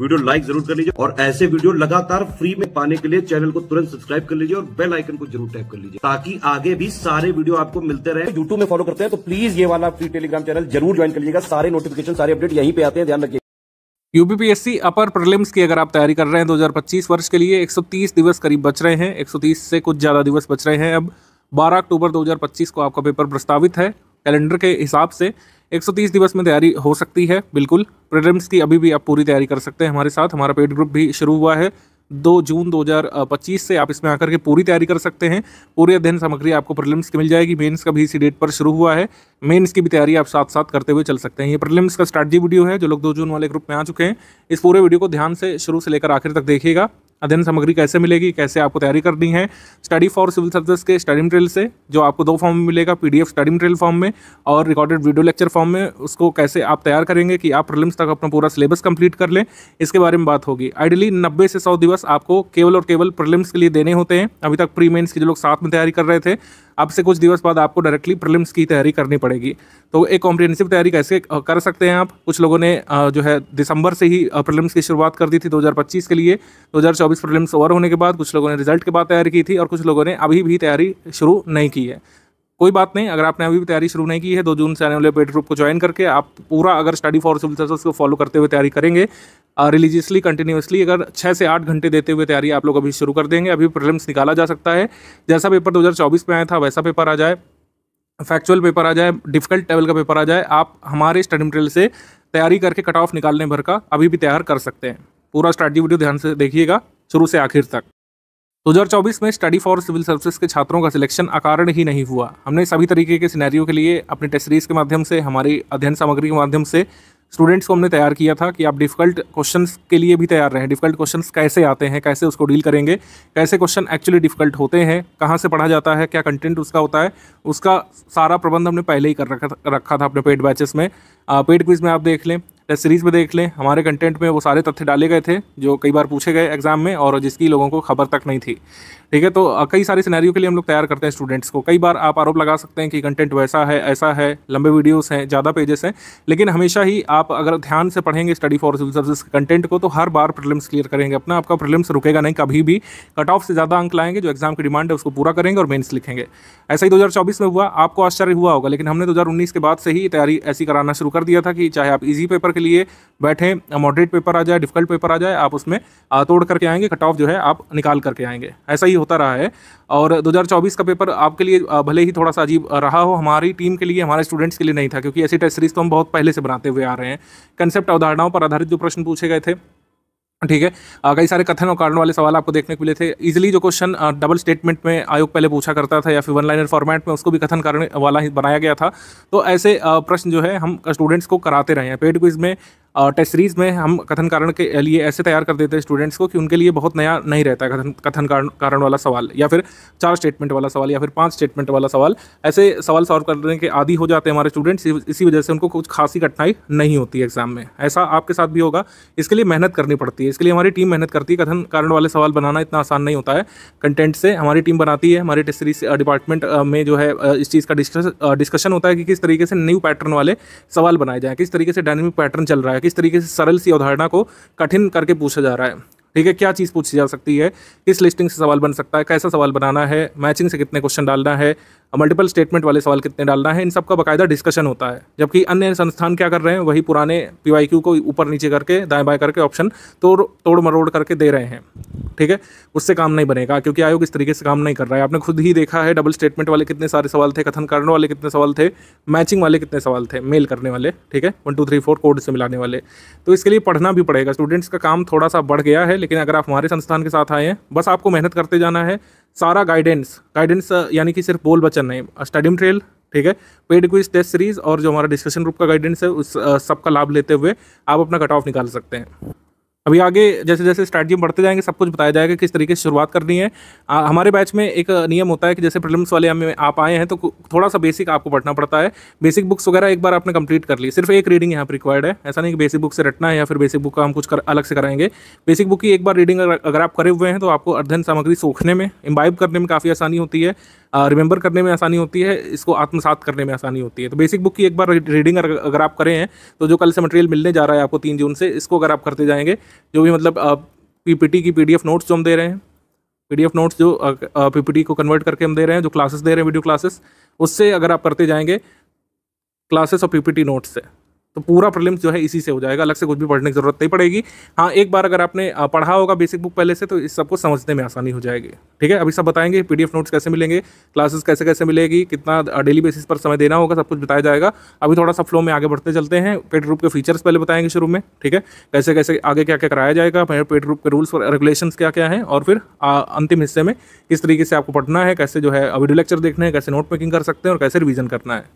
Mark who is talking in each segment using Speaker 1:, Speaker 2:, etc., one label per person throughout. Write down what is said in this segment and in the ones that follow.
Speaker 1: Video like जरूर कर लीजिए और ऐसे वीडियो लगातार फ्री में पाने के लिए चैनल को तुरंत सब्सक्राइब कर लीजिए और बेल आइकन को जरूर टैप कर लीजिए ताकि आगे भी सारे वीडियो आपको मिलते रहे। यूट्यूब में फॉलो करते हैं तो प्लीज ये वाला फ्री टेलीग्राम चैनल जरूर ज्वाइन कर लीजिएगा। सारे नोटिफिकेशन सारे अपडेट यहीं पे आते हैं, ध्यान रखिए।
Speaker 2: यूपीपीएससी अपर प्रीलिम्स की अगर आप तैयारी कर रहे हैं 2025 वर्ष के लिए 130 दिवस करीब बच रहे हैं, 130 से कुछ ज़्यादा दिवस बच रहे हैं। अब 12 अक्टूबर 2025 को आपका पेपर प्रस्तावित है। कैलेंडर के हिसाब से 130 दिवस में तैयारी हो सकती है। बिल्कुल प्रीलिम्स की अभी भी आप पूरी तैयारी कर सकते हैं हमारे साथ। हमारा पेड ग्रुप भी शुरू हुआ है 2 जून 2025 से। आप इसमें आकर के पूरी तैयारी कर सकते हैं। पूरी अध्ययन सामग्री आपको प्रीलिम्स की मिल जाएगी। मेंस का भी इसी डेट पर शुरू हुआ है। मेंस की भी तैयारी आप साथ साथ करते हुए चल सकते हैं। ये प्रीलिम्स का स्ट्रैटेजी वीडियो है। जो लोग 2 जून वाले ग्रुप में आ चुके हैं, इस पूरे वीडियो को ध्यान से शुरू से लेकर आखिर तक देखिएगा। अध्ययन सामग्री कैसे मिलेगी, कैसे आपको तैयारी करनी है। स्टडी फॉर सिविल सर्विसेज के स्टडी मटेरियल से जो आपको 2 फॉर्म में मिलेगा, पीडीएफ स्टडी मटेरियल फॉर्म में और रिकॉर्डेड वीडियो लेक्चर फॉर्म में। उसको कैसे आप तैयार करेंगे कि आप प्रीलिम्स तक अपना पूरा सिलेबस कंप्लीट कर लें, इसके बारे में बात होगी। आइडियली 90 से 100 दिवस आपको केवल और केवल प्रीलिम्स के लिए देने होते हैं। अभी तक प्री मेंस की जो लोग साथ में तैयारी कर रहे थे, अब से कुछ दिवस बाद आपको डायरेक्टली प्रीलिम्स की तैयारी करनी पड़ेगी। तो एक कॉम्प्रिहेंसिव तैयारी कैसे कर सकते हैं आप। कुछ लोगों ने जो है दिसंबर से ही प्रीलिम्स की शुरुआत कर दी थी 2025 के लिए। 2024 प्रीलिम्स ओवर होने के बाद कुछ लोगों ने रिजल्ट के बाद तैयारी की थी और कुछ लोगों ने अभी भी तैयारी शुरू नहीं की है। कोई बात नहीं, अगर आपने अभी भी तैयारी शुरू नहीं की है, 2 जून से आने वाले पेड ग्रुप को ज्वाइन करके आप पूरा अगर स्टडी फॉर सिविल सर्विसेज को फॉलो करते हुए तैयारी करेंगे, रिलीजियसली कंटिन्यूसली, अगर 6 से 8 घंटे देते हुए तैयारी आप लोग अभी शुरू कर देंगे, अभी प्रीलिम्स निकाला जा सकता है। जैसा पेपर 2024 में आया था वैसा पेपर आ जाए, फैक्चुअल पेपर आ जाए, डिफिकल्ट लेवल का पेपर आ जाए, आप हमारे स्टडी मटेरियल से तैयारी करके कट ऑफ निकालने भर का अभी भी तैयार कर सकते हैं। पूरा स्ट्रैटेजी वीडियो ध्यान से देखिएगा शुरू से आखिर तक। 2024 में स्टडी फॉर सिविल सर्विसेज के छात्रों का सिलेक्शन अकारण ही नहीं हुआ। हमने सभी तरीके के सिनेरियो के लिए अपने टेस्ट सीरीज के माध्यम से, हमारी अध्ययन सामग्री के माध्यम से स्टूडेंट्स को हमने तैयार किया था कि आप डिफिकल्ट क्वेश्चंस के लिए भी तैयार रहें। डिफिकल्ट क्वेश्चंस कैसे आते हैं, कैसे उसको डील करेंगे, कैसे क्वेश्चन एक्चुअली डिफिकल्ट होते हैं, कहाँ से पढ़ा जाता है, क्या कंटेंट उसका होता है, उसका सारा प्रबंध हमने पहले ही कर रखा था अपने पेड बैचेस में। पेड क्विज में आप देख लें, टेस्ट सीरीज में देख लें, हमारे कंटेंट में वो सारे तथ्य डाले गए थे जो कई बार पूछे गए एग्जाम में और जिसकी लोगों को खबर तक नहीं थी। ठीक है, तो कई सारे सिनेरियो के लिए हम लोग तैयार करते हैं स्टूडेंट्स को। कई बार आप आरोप लगा सकते हैं कि कंटेंट वैसा है, ऐसा है, लंबे वीडियोस हैं, ज़्यादा पेजेस हैं, लेकिन हमेशा ही आप अगर ध्यान से पढ़ेंगे स्टडी फॉर सिविल सर्विसेज के कंटेंट को तो हर बार प्रीलिम्स क्लियर करेंगे अपना। आपका प्रीलिम्स रुकेगा नहीं कभी भी। कट ऑफ से ज़्यादा अंक लाएंगे, जो एग्जाम की डिमांड है उसको पूरा करेंगे और मेंस लिखेंगे। ऐसा ही 2024 में हुआ। आपको आश्चर्य हुआ होगा, लेकिन हमने 2019 के बाद से ही तैयारी ऐसी कराना शुरू कर दिया था कि चाहे आप ईजी पेपर के लिए बैठे, मॉडरेट पेपर आ जाए, डिफिकल्ट पेपर आ जाए, आप उसमें तोड़ करके आएंगे, कट ऑफ जो है आप निकाल करके आएंगे। ऐसा ही होता रहा है। और 2024 का पेपर आपके लिए भले ही थोड़ा सा अजीब रहा हो, हमारी टीम के लिए, हमारे स्टूडेंट्स के लिए नहीं था, क्योंकि ऐसी टेस्ट सीरीज तो हम बहुत पहले से बनाते हुए आ रहे हैं। कंसेप्ट अवधारणाओं पर आधारित जो प्रश्न पूछे गए थे, ठीक है, कई सारे कथन और कारण वाले सवाल आपको देखने को मिले थे। इजीली जो क्वेश्चन डबल स्टेटमेंट में आयोग पहले पूछा करता था या फिर 1 लाइनर फॉर्मेट में, उसको भी कथन कारण वाला ही बनाया गया था। तो ऐसे प्रश्न जो है हम स्टूडेंट्स को कराते रहे हैं। पेड क्विज में, टेस्ट सीरीज में हम कथन कारण के लिए ऐसे तैयार कर देते हैं स्टूडेंट्स को कि उनके लिए बहुत नया नहीं रहता है कथन कारण वाला सवाल, या फिर 4 स्टेटमेंट वाला सवाल, या फिर 5 स्टेटमेंट वाला सवाल। ऐसे सवाल सॉल्व करने के आदी हो जाते हैं हमारे स्टूडेंट्स। इसी वजह से उनको कुछ खासी कठिनाई नहीं होती है एग्जाम में। ऐसा आपके साथ भी होगा। इसके लिए मेहनत करनी पड़ती है, इसके लिए हमारी टीम मेहनत करती है। कथन कारण वाले सवाल बनाना इतना आसान नहीं होता है। कंटेंट से हमारी टीम बनाती है। हमारे टेस्ट सीरीज डिपार्टमेंट में जो है इस चीज़ का डिस्कशन होता है कि किस तरीके से न्यू पैटर्न वाले सवाल बनाए जाएँ, किस तरीके से डायनेमिक पैटर्न चल रहा है, किस तरीके से सरल सी अवधारणा को कठिन करके पूछा जा रहा है। ठीक है, क्या चीज़ पूछी जा सकती है, किस लिस्टिंग से सवाल बन सकता है, कैसा सवाल बनाना है, मैचिंग से कितने क्वेश्चन डालना है, मल्टीपल स्टेटमेंट वाले सवाल कितने डालना है, इन सब का बाकायदा डिस्कशन होता है। जबकि अन्य संस्थान क्या कर रहे हैं, वही पुराने PYQ को ऊपर नीचे करके, दाएं बाएं करके ऑप्शन तोड़ मरोड़ करके दे रहे हैं। ठीक है, उससे काम नहीं बनेगा, क्योंकि आयोग इस तरीके से काम नहीं कर रहा है। आपने खुद ही देखा है डबल स्टेटमेंट वाले कितने सारे सवाल थे, कथन कारण वाले कितने सवाल थे, मैचिंग वाले कितने सवाल थे, मेल करने वाले, ठीक है, 1 2 3 4 कोड से मिलाने वाले। तो इसके लिए पढ़ना भी पड़ेगा। स्टूडेंट्स का काम थोड़ा सा बढ़ गया है, लेकिन अगर आप हमारे संस्थान के साथ आए हैं, बस आपको मेहनत करते जाना है। सारा गाइडेंस यानी कि सिर्फ बोल वचन नहीं, स्टडी मटेरियल, ठीक है, पेड क्विज, टेस्ट सीरीज और जो हमारा डिस्कशन ग्रुप का गाइडेंस है, उस सबका लाभ लेते हुए आप अपना कट ऑफ निकाल सकते हैं। अभी आगे जैसे जैसे स्ट्रैटेजी में बढ़ते जाएंगे, सब कुछ बताया जाएगा किस तरीके से शुरुआत करनी है। हमारे बैच में एक नियम होता है कि जैसे प्रीलिम्स वाले में आप आए हैं तो थोड़ा सा बेसिक आपको पढ़ना पड़ता है। बेसिक बुक्स वगैरह एक बार आपने कंप्लीट कर ली, सिर्फ एक रीडिंग यहाँ पर रिक्वायर्ड है। ऐसा नहीं कि बेसिक बुक से रटना है या फिर बेसिक बुक का हम कुछ अलग से कराएंगे। बेसिक बुक की एक बार रीडिंग अगर आप करे हुए हैं तो आपको अध्ययन सामग्री सोखने में, इम्बाइब करने में काफ़ी आसानी होती है। रिमेंबर करने में आसानी होती है, इसको आत्मसात करने में आसानी होती है। तो बेसिक बुक की एक बार रीडिंग अगर आप करें हैं तो जो कल से मटेरियल मिलने जा रहा है आपको 3 जून से, इसको अगर आप करते जाएंगे, जो भी मतलब पीपीटी की पीडीएफ नोट्स जो हम दे रहे हैं, पीडीएफ नोट्स जो पीपीटी को कन्वर्ट करके हम दे रहे हैं, जो क्लासेस दे रहे हैं वीडियो क्लासेस, उससे अगर आप करते जाएंगे क्लासेस और पीपीटी नोट्स से, तो पूरा प्रीलिम्स जो है इसी से हो जाएगा, अलग से कुछ भी पढ़ने की जरूरत नहीं पड़ेगी। हाँ, एक बार अगर आपने पढ़ा होगा बेसिक बुक पहले से तो इस सबको समझने में आसानी हो जाएगी। ठीक है, अभी सब बताएंगे, पीडीएफ नोट्स कैसे मिलेंगे, क्लासेस कैसे कैसे मिलेगी, कितना डेली बेसिस पर समय देना होगा, सब कुछ बताया जाएगा। अभी थोड़ा सा फ्लो में आगे बढ़ते चलते हैं। पेड ग्रुप के फीचर्स पहले बताएंगे शुरू में, ठीक है, कैसे कैसे आगे क्या क्या कराया जाएगा, पेड ग्रुप के रूल्स और रेगुलेशंस क्या क्या हैं, और फिर अंतिम हिस्से में किस तरीके से आपको पढ़ना है, कैसे जो है वीडियो लेक्चर देखने हैं, कैसे नोट मेकिंग कर सकते हैं और कैसे रिवीजन करना है।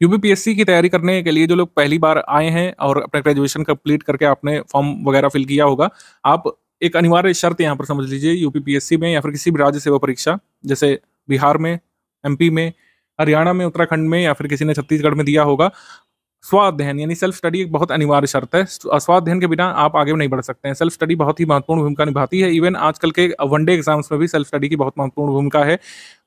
Speaker 2: यूपीपीएससी की तैयारी करने के लिए जो लोग पहली बार आए हैं और अपने ग्रेजुएशन कंप्लीट करके आपने फॉर्म वगैरह फिल किया होगा, आप एक अनिवार्य शर्त यहाँ पर समझ लीजिए, यूपीपीएससी में या फिर किसी भी राज्य सेवा परीक्षा, जैसे बिहार में, एमपी में, हरियाणा में, उत्तराखंड में, या फिर किसी ने छत्तीसगढ़ में दिया होगा, स्वाध्ययन यानी सेल्फ स्टडी एक बहुत अनिवार्य शर्त है। स्वाध्ययन के बिना आप आगे नहीं बढ़ सकते हैं। सेल्फ स्टडी बहुत ही महत्वपूर्ण भूमिका निभाती है। इवन आजकल के वनडे एग्जाम्स में भी सेल्फ स्टडी की बहुत महत्वपूर्ण भूमिका है।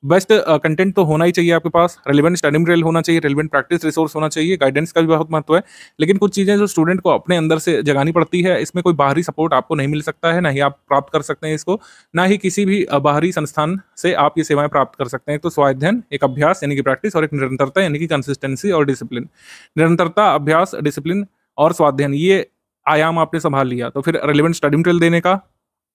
Speaker 2: बेस्ट कंटेंट तो होना ही चाहिए आपके पास, रेलिवेंट स्टडी मटेरियल होना चाहिए, रेलिवेंट प्रैक्टिस रिसोर्स होना चाहिए, गाइडेंस का भी बहुत महत्व है। लेकिन कुछ चीज़ें जो स्टूडेंट को अपने अंदर से जगानी पड़ती है, इसमें कोई बाहरी सपोर्ट आपको नहीं मिल सकता है, ना ही आप प्राप्त कर सकते हैं इसको, ना ही किसी भी बाहरी संस्थान से आप ये सेवाएं प्राप्त कर सकते हैं। तो स्वाध्ययन एक अभ्यास यानी कि प्रैक्टिस और एक निरंतरता यानी कि कंसिस्टेंसी और डिसिप्लिन। निरंतरता, अभ्यास, डिसिप्लिन और स्वाध्ययन, ये आयाम आपने संभाल लिया तो फिर रेलिवेंट स्टडी मटेरियल देने का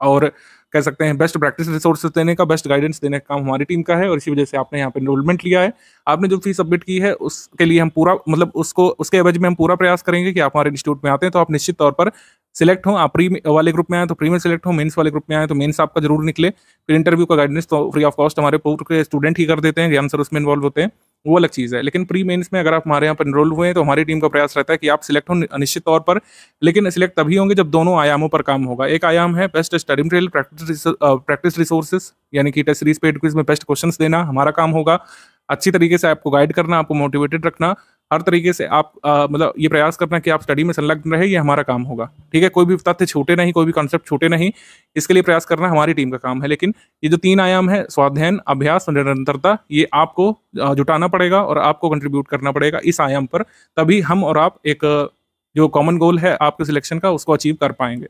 Speaker 2: और कह सकते हैं बेस्ट प्रैक्टिस रिसोर्सेज देने का, बेस्ट गाइडेंस देने का काम हमारी टीम का है। और इसी वजह से आपने यहाँ पे एनरोलमेंट लिया है। आपने जो फीस सबमिट की है उसके लिए हम पूरा मतलब उसके एवज में हम पूरा प्रयास करेंगे कि आप हमारे इंस्टीट्यूट में आते हैं तो आप निश्चित तौर पर सिलेक्ट हो। आप प्री वाले ग्रुप में आए तो प्री में सिलेक्ट हो, मेंस वाले ग्रुप में आए तो मेंस आपका जरूर निकले। फिर इंटरव्यू का गाइडेंस तो फ्री ऑफ कॉस्ट हमारे पूर्व के स्टूडेंट ही कर देते हैं, ज्ञान सर उसमें इन्वॉल्व होते हैं, वो अलग चीज़ है। लेकिन प्री मेंस में अगर आप हमारे यहाँ पर एनरोल हुए हैं तो हमारी टीम का प्रयास रहता है कि आप सिलेक्ट हो निश्चित तौर पर। लेकिन सिलेक्ट तभी होंगे जब दोनों आयामों पर काम होगा। एक आयाम है best study material, practice resources यानी कि टेस्ट सीरीज पेड क्विज में बेस्ट क्वेश्चंस देना हमारा काम होगा। अच्छी तरीके से आपको गाइड करना, आपको मोटिवेटेड रखना, हर तरीके से आप मतलब ये प्रयास करना कि आप स्टडी में संलग्न रहे, ये हमारा काम होगा। ठीक है, कोई भी तथ्य छूटे नहीं, कोई भी कॉन्सेप्ट छूटे नहीं, इसके लिए प्रयास करना हमारी टीम का काम है। लेकिन ये जो 3 आयाम है, स्वाध्ययन, अभ्यास और निरंतरता, ये आपको जुटाना पड़ेगा और आपको कंट्रीब्यूट करना पड़ेगा इस आयाम पर, तभी हम और आप एक जो कॉमन गोल है आपके सिलेक्शन का उसको अचीव कर पाएंगे।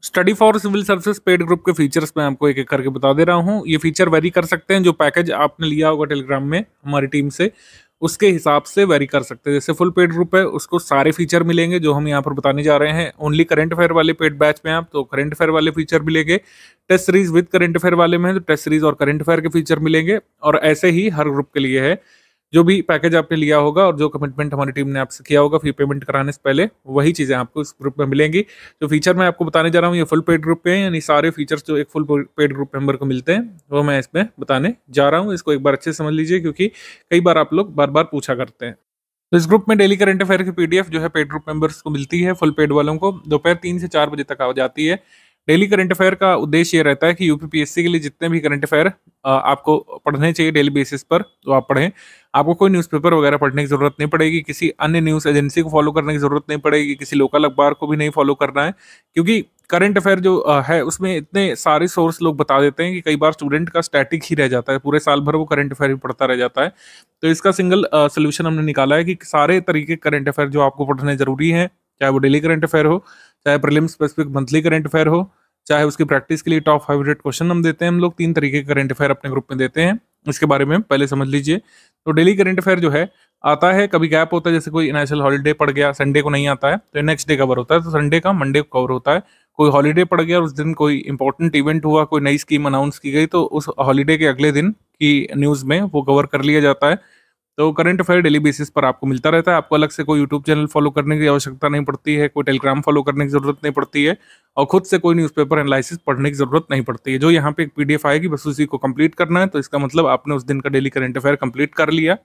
Speaker 2: Study for civil services paid group के फीचर्स मैं आपको एक एक करके बता दे रहा हूँ। ये फीचर वेरी कर सकते हैं, जो पैकेज आपने लिया होगा टेलीग्राम में हमारी टीम से उसके हिसाब से वेरी कर सकते हैं। जैसे फुल पेड ग्रुप है उसको सारे फीचर मिलेंगे जो हम यहाँ पर बताने जा रहे हैं। ओनली करंट अफेयर वाले पेड बैच में आप तो करंट अफेयर वाले फीचर मिलेंगे। Test series with current affair वाले में तो टेस्ट सीरीज और करंट अफेयर के फीचर मिलेंगे। और ऐसे ही हर ग्रुप के लिए है, जो भी पैकेज आपने लिया होगा और जो कमिटमेंट हमारी टीम ने आपसे किया होगा फी पेमेंट कराने से पहले, वही चीज़ें आपको इस ग्रुप में मिलेंगी। जो फीचर मैं आपको बताने जा रहा हूँ ये फुल पेड ग्रुप पे हैं, यानी सारे फीचर्स जो एक फुल पेड ग्रुप मेंबर को मिलते हैं वो मैं इसमें बताने जा रहा हूँ। इसको एक बार अच्छे से समझ लीजिए क्योंकि कई बार आप लोग बार बार पूछा करते हैं। तो इस ग्रुप में डेली करंट अफेयर की पीडीएफ जो है पेड ग्रुप मेंबर्स को मिलती है, फुल पेड वालों को दोपहर 3 से 4 बजे तक आ जाती है। डेली करंट अफेयर का उद्देश्य ये रहता है कि यूपीपीएससी के लिए जितने भी करंट अफेयर आपको पढ़ने चाहिए डेली बेसिस पर तो आप पढ़ें। आपको कोई न्यूज़पेपर वगैरह पढ़ने की जरूरत नहीं पड़ेगी, किसी अन्य न्यूज़ एजेंसी को फॉलो करने की जरूरत नहीं पड़ेगी, किसी लोकल अखबार को भी नहीं फॉलो करना है, क्योंकि करंट अफेयर जो है उसमें इतने सारे सोर्स लोग बता देते हैं कि कई बार स्टूडेंट का स्टैटिक ही रह जाता है, पूरे साल भर वो करंट अफेयर ही पढ़ता रह जाता है। तो इसका सिंगल सोल्यूशन हमने निकाला है कि सारे तरीके करंट अफेयर जो आपको पढ़ने जरूरी है, चाहे वो डेली करंट अफेयर हो, चाहे prelims specific monthly current affair हो, चाहे उसकी प्रैक्टिस के लिए टॉप 500 क्वेश्चन हम देते हैं। हम लोग 3 तरीके के करंट अफेयर अपने ग्रुप में देते हैं, इसके बारे में पहले समझ लीजिए। तो डेली करंट अफेयर जो है आता है, कभी गैप होता है, जैसे कोई नेशनल हॉलीडे पड़ गया, संडे को नहीं आता है तो नेक्स्ट डे कवर होता है, तो संडे का मंडे को कवर होता है। कोई हॉलीडे पड़ गया और उस दिन कोई इंपॉर्टेंट इवेंट हुआ, कोई नई स्कीम अनाउंस की गई तो उस हॉलीडे के अगले दिन की न्यूज़ में वो कवर कर लिया जाता है। तो करंट अफेयर डेली बेसिस पर आपको मिलता रहता है। आपको अलग से कोई यूट्यूब चैनल फॉलो करने की आवश्यकता नहीं पड़ती है, कोई टेलीग्राम फॉलो करने की जरूरत नहीं पड़ती है और खुद से कोई न्यूज़पेपर एनालिसिस पढ़ने की जरूरत नहीं पड़ती है। जो यहाँ पे एक पीडीएफ आएगी बस उसी को कंप्लीट करना है, तो इसका मतलब आपने उस दिन का डेली करंट अफेयर कंप्लीट कर लिया।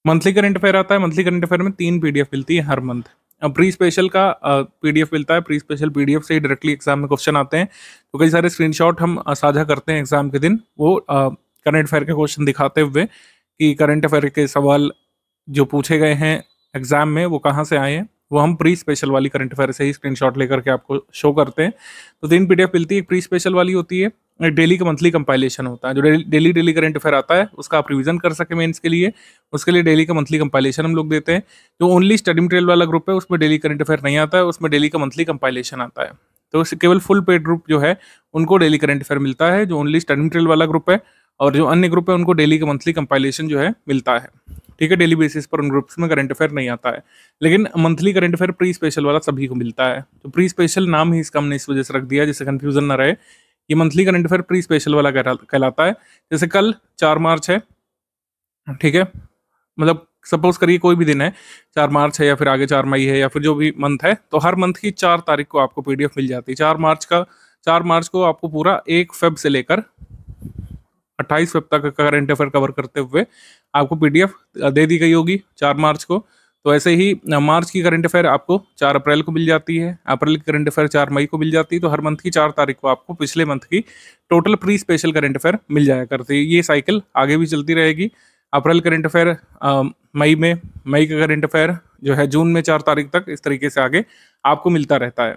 Speaker 2: मंथली करंट अफेयर आता है, मंथली करंट अफेयर में 3 पीडीएफ मिलती है हर मंथ। अब प्री स्पेशल का पीडीएफ मिलता है, प्री स्पेशल पीडीएफ से ही डायरेक्टली एग्जाम में क्वेश्चन आते हैं, तो कई सारे स्क्रीनशॉट हम साझा करते हैं एग्जाम के दिन, वो करंट अफेयर के क्वेश्चन दिखाते हुए कि करंट अफेयर के सवाल जो पूछे गए हैं एग्जाम में वो कहाँ से आए हैं। वो हम प्री स्पेशल वाली करंट अफेयर से ही स्क्रीनशॉट लेकर के आपको शो करते हैं। तो 3 PDF मिलती है। एक प्री स्पेशल वाली होती है, एक डेली का मंथली कंपाइलेशन होता है। जो डेली करंट अफेयर आता है उसका आप रिवीजन कर सके मेंस के लिए, उसके लिए डेली का मंथली कंपाइलेशन हम लोग देते हैं। जो ओनली स्टडी मटेरियल वाला ग्रुप है उसमें डेली करंट अफेयर नहीं आता है, उसमें डेली का मंथली कंपाइलेशन आता है। तो केवल फुल पेड ग्रुप जो है उनको डेली करंट अफेयर मिलता है, जो ओनली स्टडी मटेरियल वाला ग्रुप है, और जो अन्य ग्रुप है उनको डेली का मंथली कंपाइलेशन जो है मिलता है। ठीक है, डेली बेसिस पर उन ग्रुप्स में करंट अफेयर नहीं आता है, लेकिन monthly current affair pre special वाला सभी को मिलता है। तो प्री स्पेशल नाम ही इसका हमने इस वजह से रख दिया जिससे कंफ्यूजन ना रहे। ये monthly current affair pre special वाला कहलाता है। जैसे कल 4 मार्च है, ठीक है, मतलब सपोज करिए कोई भी दिन है, 4 मार्च है या फिर आगे 4 मई है या फिर जो भी मंथ है, तो हर मंथ की 4 तारीख को आपको PDF मिल जाती है। 4 मार्च को आपको पूरा 1 फेब से लेकर 28 फेब तक का करंट अफेयर कवर करते हुए आपको PDF दे दी गई होगी 4 मार्च को। तो ऐसे ही मार्च की करंट अफेयर आपको 4 अप्रैल को मिल जाती है, अप्रैल की करंट अफेयर 4 मई को मिल जाती है। तो हर मंथ की 4 तारीख को आपको पिछले मंथ की total pre special current affair मिल जाया करती है। ये साइकिल आगे भी चलती रहेगी। अप्रैल करंट अफेयर मई में, मई का करंट अफेयर जो है जून में 4 तारीख तक, इस तरीके से आगे आपको मिलता रहता है।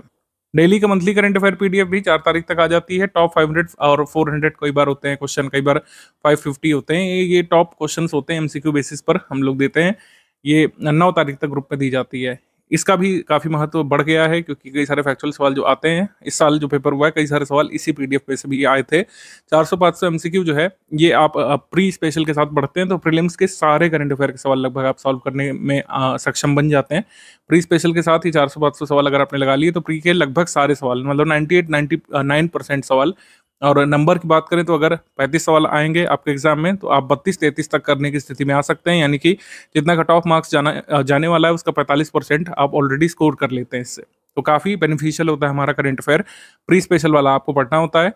Speaker 2: डेली का मंथली करंट अफेयर PDF भी 4 तारीख तक आ जाती है। टॉप 500 और 400 कई बार होते हैं क्वेश्चन, कई बार 550 होते हैं। ये टॉप क्वेश्चंस होते हैं, MCQ बेसिस पर हम लोग देते हैं। ये 9 तारीख तक ग्रुप में दी जाती है। इसका भी काफ़ी महत्व बढ़ गया है क्योंकि कई सारे फैक्चुअल सवाल जो आते हैं, इस साल जो पेपर हुआ है कई सारे सवाल इसी PDF पे से भी आए थे। 400-500 MCQ जो है ये आप प्री स्पेशल के साथ बढ़ते हैं तो प्रीलिम्स के सारे करंट अफेयर के सवाल लगभग आप सॉल्व करने में सक्षम बन जाते हैं। प्री स्पेशल के साथ ही 400-500 सवाल अगर आपने लगा लिए तो प्री के लगभग सारे सवाल, मतलब 98-99% सवाल। और नंबर की बात करें तो अगर 35 सवाल आएंगे आपके एग्जाम में तो आप 32-33 तक करने की स्थिति में आ सकते हैं, यानी कि जितना कट ऑफ मार्क्स जाने वाला है उसका 45% आप ऑलरेडी स्कोर कर लेते हैं इससे। तो काफ़ी बेनिफिशियल होता है हमारा करंट अफेयर। प्री स्पेशल वाला आपको पढ़ना होता है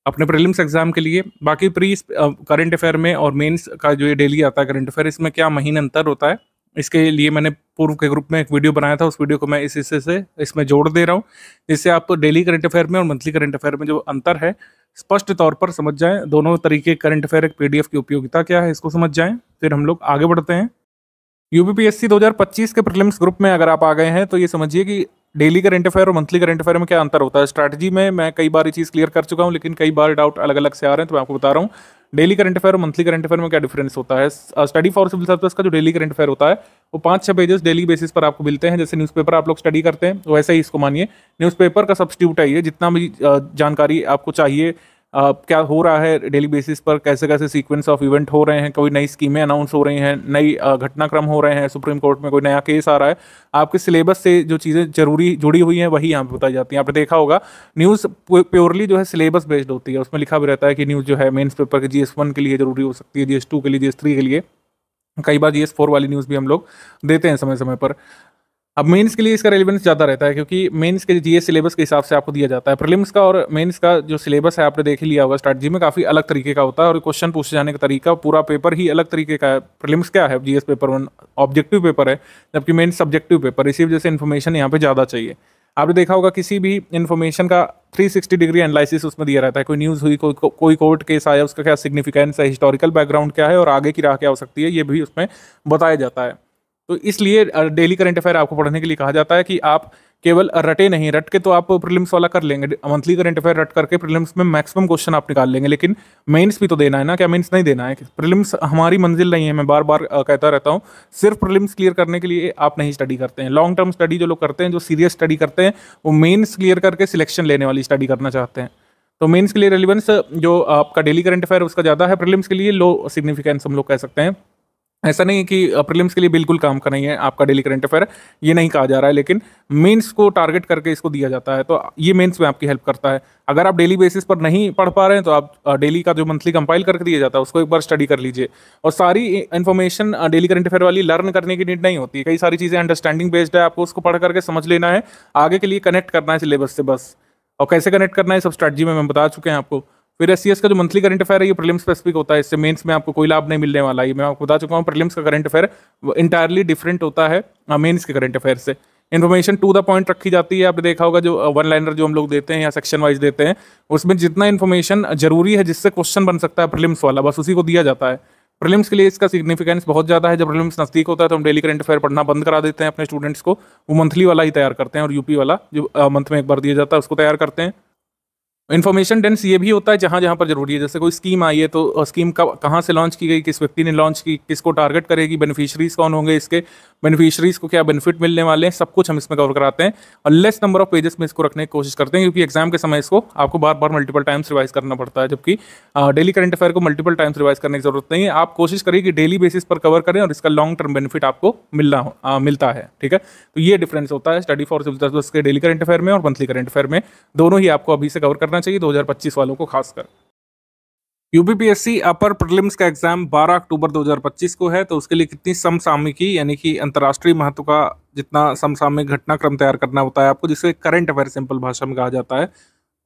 Speaker 2: अपने प्रीलिम्स एग्जाम के लिए। बाकी प्री करंट अफेयर में और मेंस का जो ये डेली आता है करंट अफेयर, इसमें क्या महीने अंतर होता है, इसके लिए मैंने पूर्व के ग्रुप में एक वीडियो बनाया था। उस वीडियो को मैं इस हिस्से से इसमें जोड़ दे रहा हूँ जिससे आप डेली करंट अफेयर में और मंथली करंट अफेयर में जो अंतर है स्पष्ट तौर पर समझ जाएं। दोनों तरीके करंट अफेयर एक PDF की उपयोगिता क्या है इसको समझ जाएं, फिर हम लोग आगे बढ़ते हैं। UPPSC 2025 के प्रीलिम्स ग्रुप में अगर आप आ गए हैं तो ये समझिए कि डेली करंट अफेयर और मंथली करंट अफेयर में क्या अंतर होता है। स्ट्रैटेजी में मैं कई बार ये चीज़ क्लियर कर चुका हूँ, लेकिन कई बार डाउट अलग अलग से आ रहे हैं तो मैं आपको बता रहा हूँ डेली करंट अफेयर और मंथली करंट अफेयर में क्या डिफरेंस होता है। स्टडी फॉर सिविल सर्विस का जो डेली करंट अफेयर होता है वो 5-6 पेजेस डेली बेसिस पर आपको मिलते हैं। जैसे न्यूज़पेपर आप लोग स्टडी करते हैं तो वैसे ही इसको मानिए न्यूज़पेपर का सब्स्टिट्यूट है ये। जितना भी जानकारी आपको चाहिए क्या हो रहा है डेली बेसिस पर, कैसे कैसे सीक्वेंस ऑफ इवेंट हो रहे हैं, कोई नई स्कीमें अनाउंस हो रही हैं, नई घटनाक्रम हो रहे हैं, सुप्रीम कोर्ट में कोई नया केस आ रहा है, आपके सिलेबस से जो चीज़ें जरूरी जुड़ी हुई हैं वही यहाँ पे बताई जाती हैं। आपने देखा होगा न्यूज़ प्योरली जो है सिलेबस बेस्ड होती है, उसमें लिखा भी रहता है कि न्यूज़ जो है मेंस पेपर के GS1 के लिए जरूरी हो सकती है, GS2 के लिए, GS3 के लिए, कई बार GS4 वाली न्यूज़ भी हम लोग देते हैं समय समय पर। अब मेंस के लिए इसका रेलेवेंस ज़्यादा रहता है क्योंकि मेंस के GS सिलेबस के हिसाब से आपको दिया जाता है। प्रीलिम्स का और मेंस का जो सिलेबस है आपने देख ही लिया होगा, स्ट्रैटेजी में काफ़ी अलग तरीके का होता है और क्वेश्चन पूछे जाने का तरीका, पूरा पेपर ही अलग तरीके का है। प्रीलिम्स क्या है, GS पेपर 1 ऑब्जेक्टिव पेपर है, जबकि मेंस सब्जेक्टिव पेपर, इसी वजह से इन्फॉर्मेशन यहाँ पे ज़्यादा चाहिए। आपने देखा होगा किसी भी इन्फॉर्मेशन का 360 डिग्री एनालिसिस उसमें दिया रहता है। कोई न्यूज़ हुई, कोई कोर्ट केस आया, उसका क्या सिग्निफिकेंस है, हिस्टोरिकल बैकग्राउंड क्या है और आगे की राह क्या हो सकती है, ये भी उसमें बताया जाता है। तो इसलिए डेली करंट अफेयर आपको पढ़ने के लिए कहा जाता है कि आप केवल रटे नहीं, रट के तो आप प्रीलिम्स वाला कर लेंगे, मंथली करंट अफेयर रट करके प्रीलिम्स में मैक्सिमम क्वेश्चन आप निकाल लेंगे, लेकिन मेंस भी तो देना है ना। क्या मेंस नहीं देना है? प्रीलिम्स हमारी मंजिल नहीं है, मैं बार बार कहता रहता हूँ। सिर्फ प्रीलिम्स क्लियर करने के लिए आप नहीं स्टडी करते हैं। लॉन्ग टर्म स्टडी जो लोग करते हैं, जो सीरियस स्टडी करते हैं, वो मेंस क्लियर करके सिलेक्शन लेने वाली स्टडी करना चाहते हैं। तो मेंस के लिए रेलिवेंस जो आपका डेली करंट अफेयर उसका ज़्यादा है, प्रीलिम्स के लिए लो सिग्निफिकेंस हम लोग कह सकते हैं। ऐसा नहीं है कि प्रीलिम्स के लिए बिल्कुल काम का नहीं है आपका डेली करंट अफेयर, ये नहीं कहा जा रहा है, लेकिन मेंस को टारगेट करके इसको दिया जाता है, तो ये मेंस में आपकी हेल्प करता है। अगर आप डेली बेसिस पर नहीं पढ़ पा रहे हैं तो आप डेली का जो मंथली कंपाइल करके दिया जाता है उसको एक बार स्टडी कर लीजिए। और सारी इन्फॉर्मेशन डेली करंट अफेयर वाली लर्न करने की नीड नहीं होती है, कई सारी चीज़ें अंडरस्टैंडिंग बेस्ड है, आपको उसको पढ़ करके समझ लेना है, आगे के लिए कनेक्ट करना है सिलेबस से बस। और कैसे कनेक्ट करना है सब स्ट्रैटेजी में मैं बता चुके हैं आपको। फिर SCS का जो मंथली करंट अफेयर है ये प्रीलिम्स स्पेसिफिक होता है, इससे मेंस में आपको कोई लाभ नहीं मिलने वाला है, ये मैं आपको बता चुका हूँ। प्रीलिम्स का करंट अफेयर इंटायरली डिफरेंट होता है मेंस के करंट अफेयर से। इन्फॉर्मेशन टू द पॉइंट रखी जाती है। आपने देखा होगा जो वन लाइनर जो हम लोग देते हैं या सेक्शन वाइज देते हैं, उसमें जितना इन्फॉर्मेशन जरूरी है जिससे क्वेश्चन बन सकता है प्रीलिम्स वाला, बस उसी को दिया जाता है। प्रीलिम्स के लिए इसका सिग्निफिकेंस बहुत ज़्यादा है। जब प्रीलिम्स नज़दीक होता है तो हम डेली करंट अफेयर पढ़ना बंद करा देते हैं अपने स्टूडेंट्स को, वो मंथली वाला ही तैयार करते हैं और यूपी वाला जो मंथ में एक बार दिया जाता है उसको तैयार करते हैं। इन्फॉर्मेशन डेंस ये भी होता है जहाँ जहाँ पर जरूरी है, जैसे कोई स्कीम आई है तो स्कीम कहाँ से लॉन्च की गई, किस व्यक्ति ने लॉन्च की, किसको टारगेट करेगी, बेनिफिशियरीज कौन होंगे, इसके बेनिफिशियरीज को क्या बेनिफिट मिलने वाले हैं, सब कुछ हम इसमें कवर कराते हैं और लेस नंबर ऑफ पेजेस में इसको रखने की कोशिश करते हैं, क्योंकि एग्जाम के समय इसको आपको बार बार मल्टीपल टाइम्स रिवाइज करना पड़ता है, जबकि डेली करंट अफेयर को मल्टीपल टाइम्स रिवाइज करने की जरूरत नहीं है। आप कोशिश करिए कि डेली बेसिस पर कवर करें और इसका लॉन्ग टर्म बेनिफिट आपको मिलता है। ठीक है, तो ये डिफरेंस होता है स्टडी फॉर सिविल सर्विस के डेली करंट अफेयर में और मंथली करंट अफेयर में। दोनों ही आपको अभी से कवर करना चाहिए 2025 वालों को खासकर। यूपीपीएससी अपर प्रीलिम्स का एग्जाम 12 अक्टूबर 2025 को है, तो उसके लिए कितनी समसामयिकी यानी कि अंतर्राष्ट्रीय महत्व का जितना समसामयिक घटनाक्रम तैयार करना होता है आपको, जिसे करंट अफेयर सिंपल भाषा में कहा जाता है,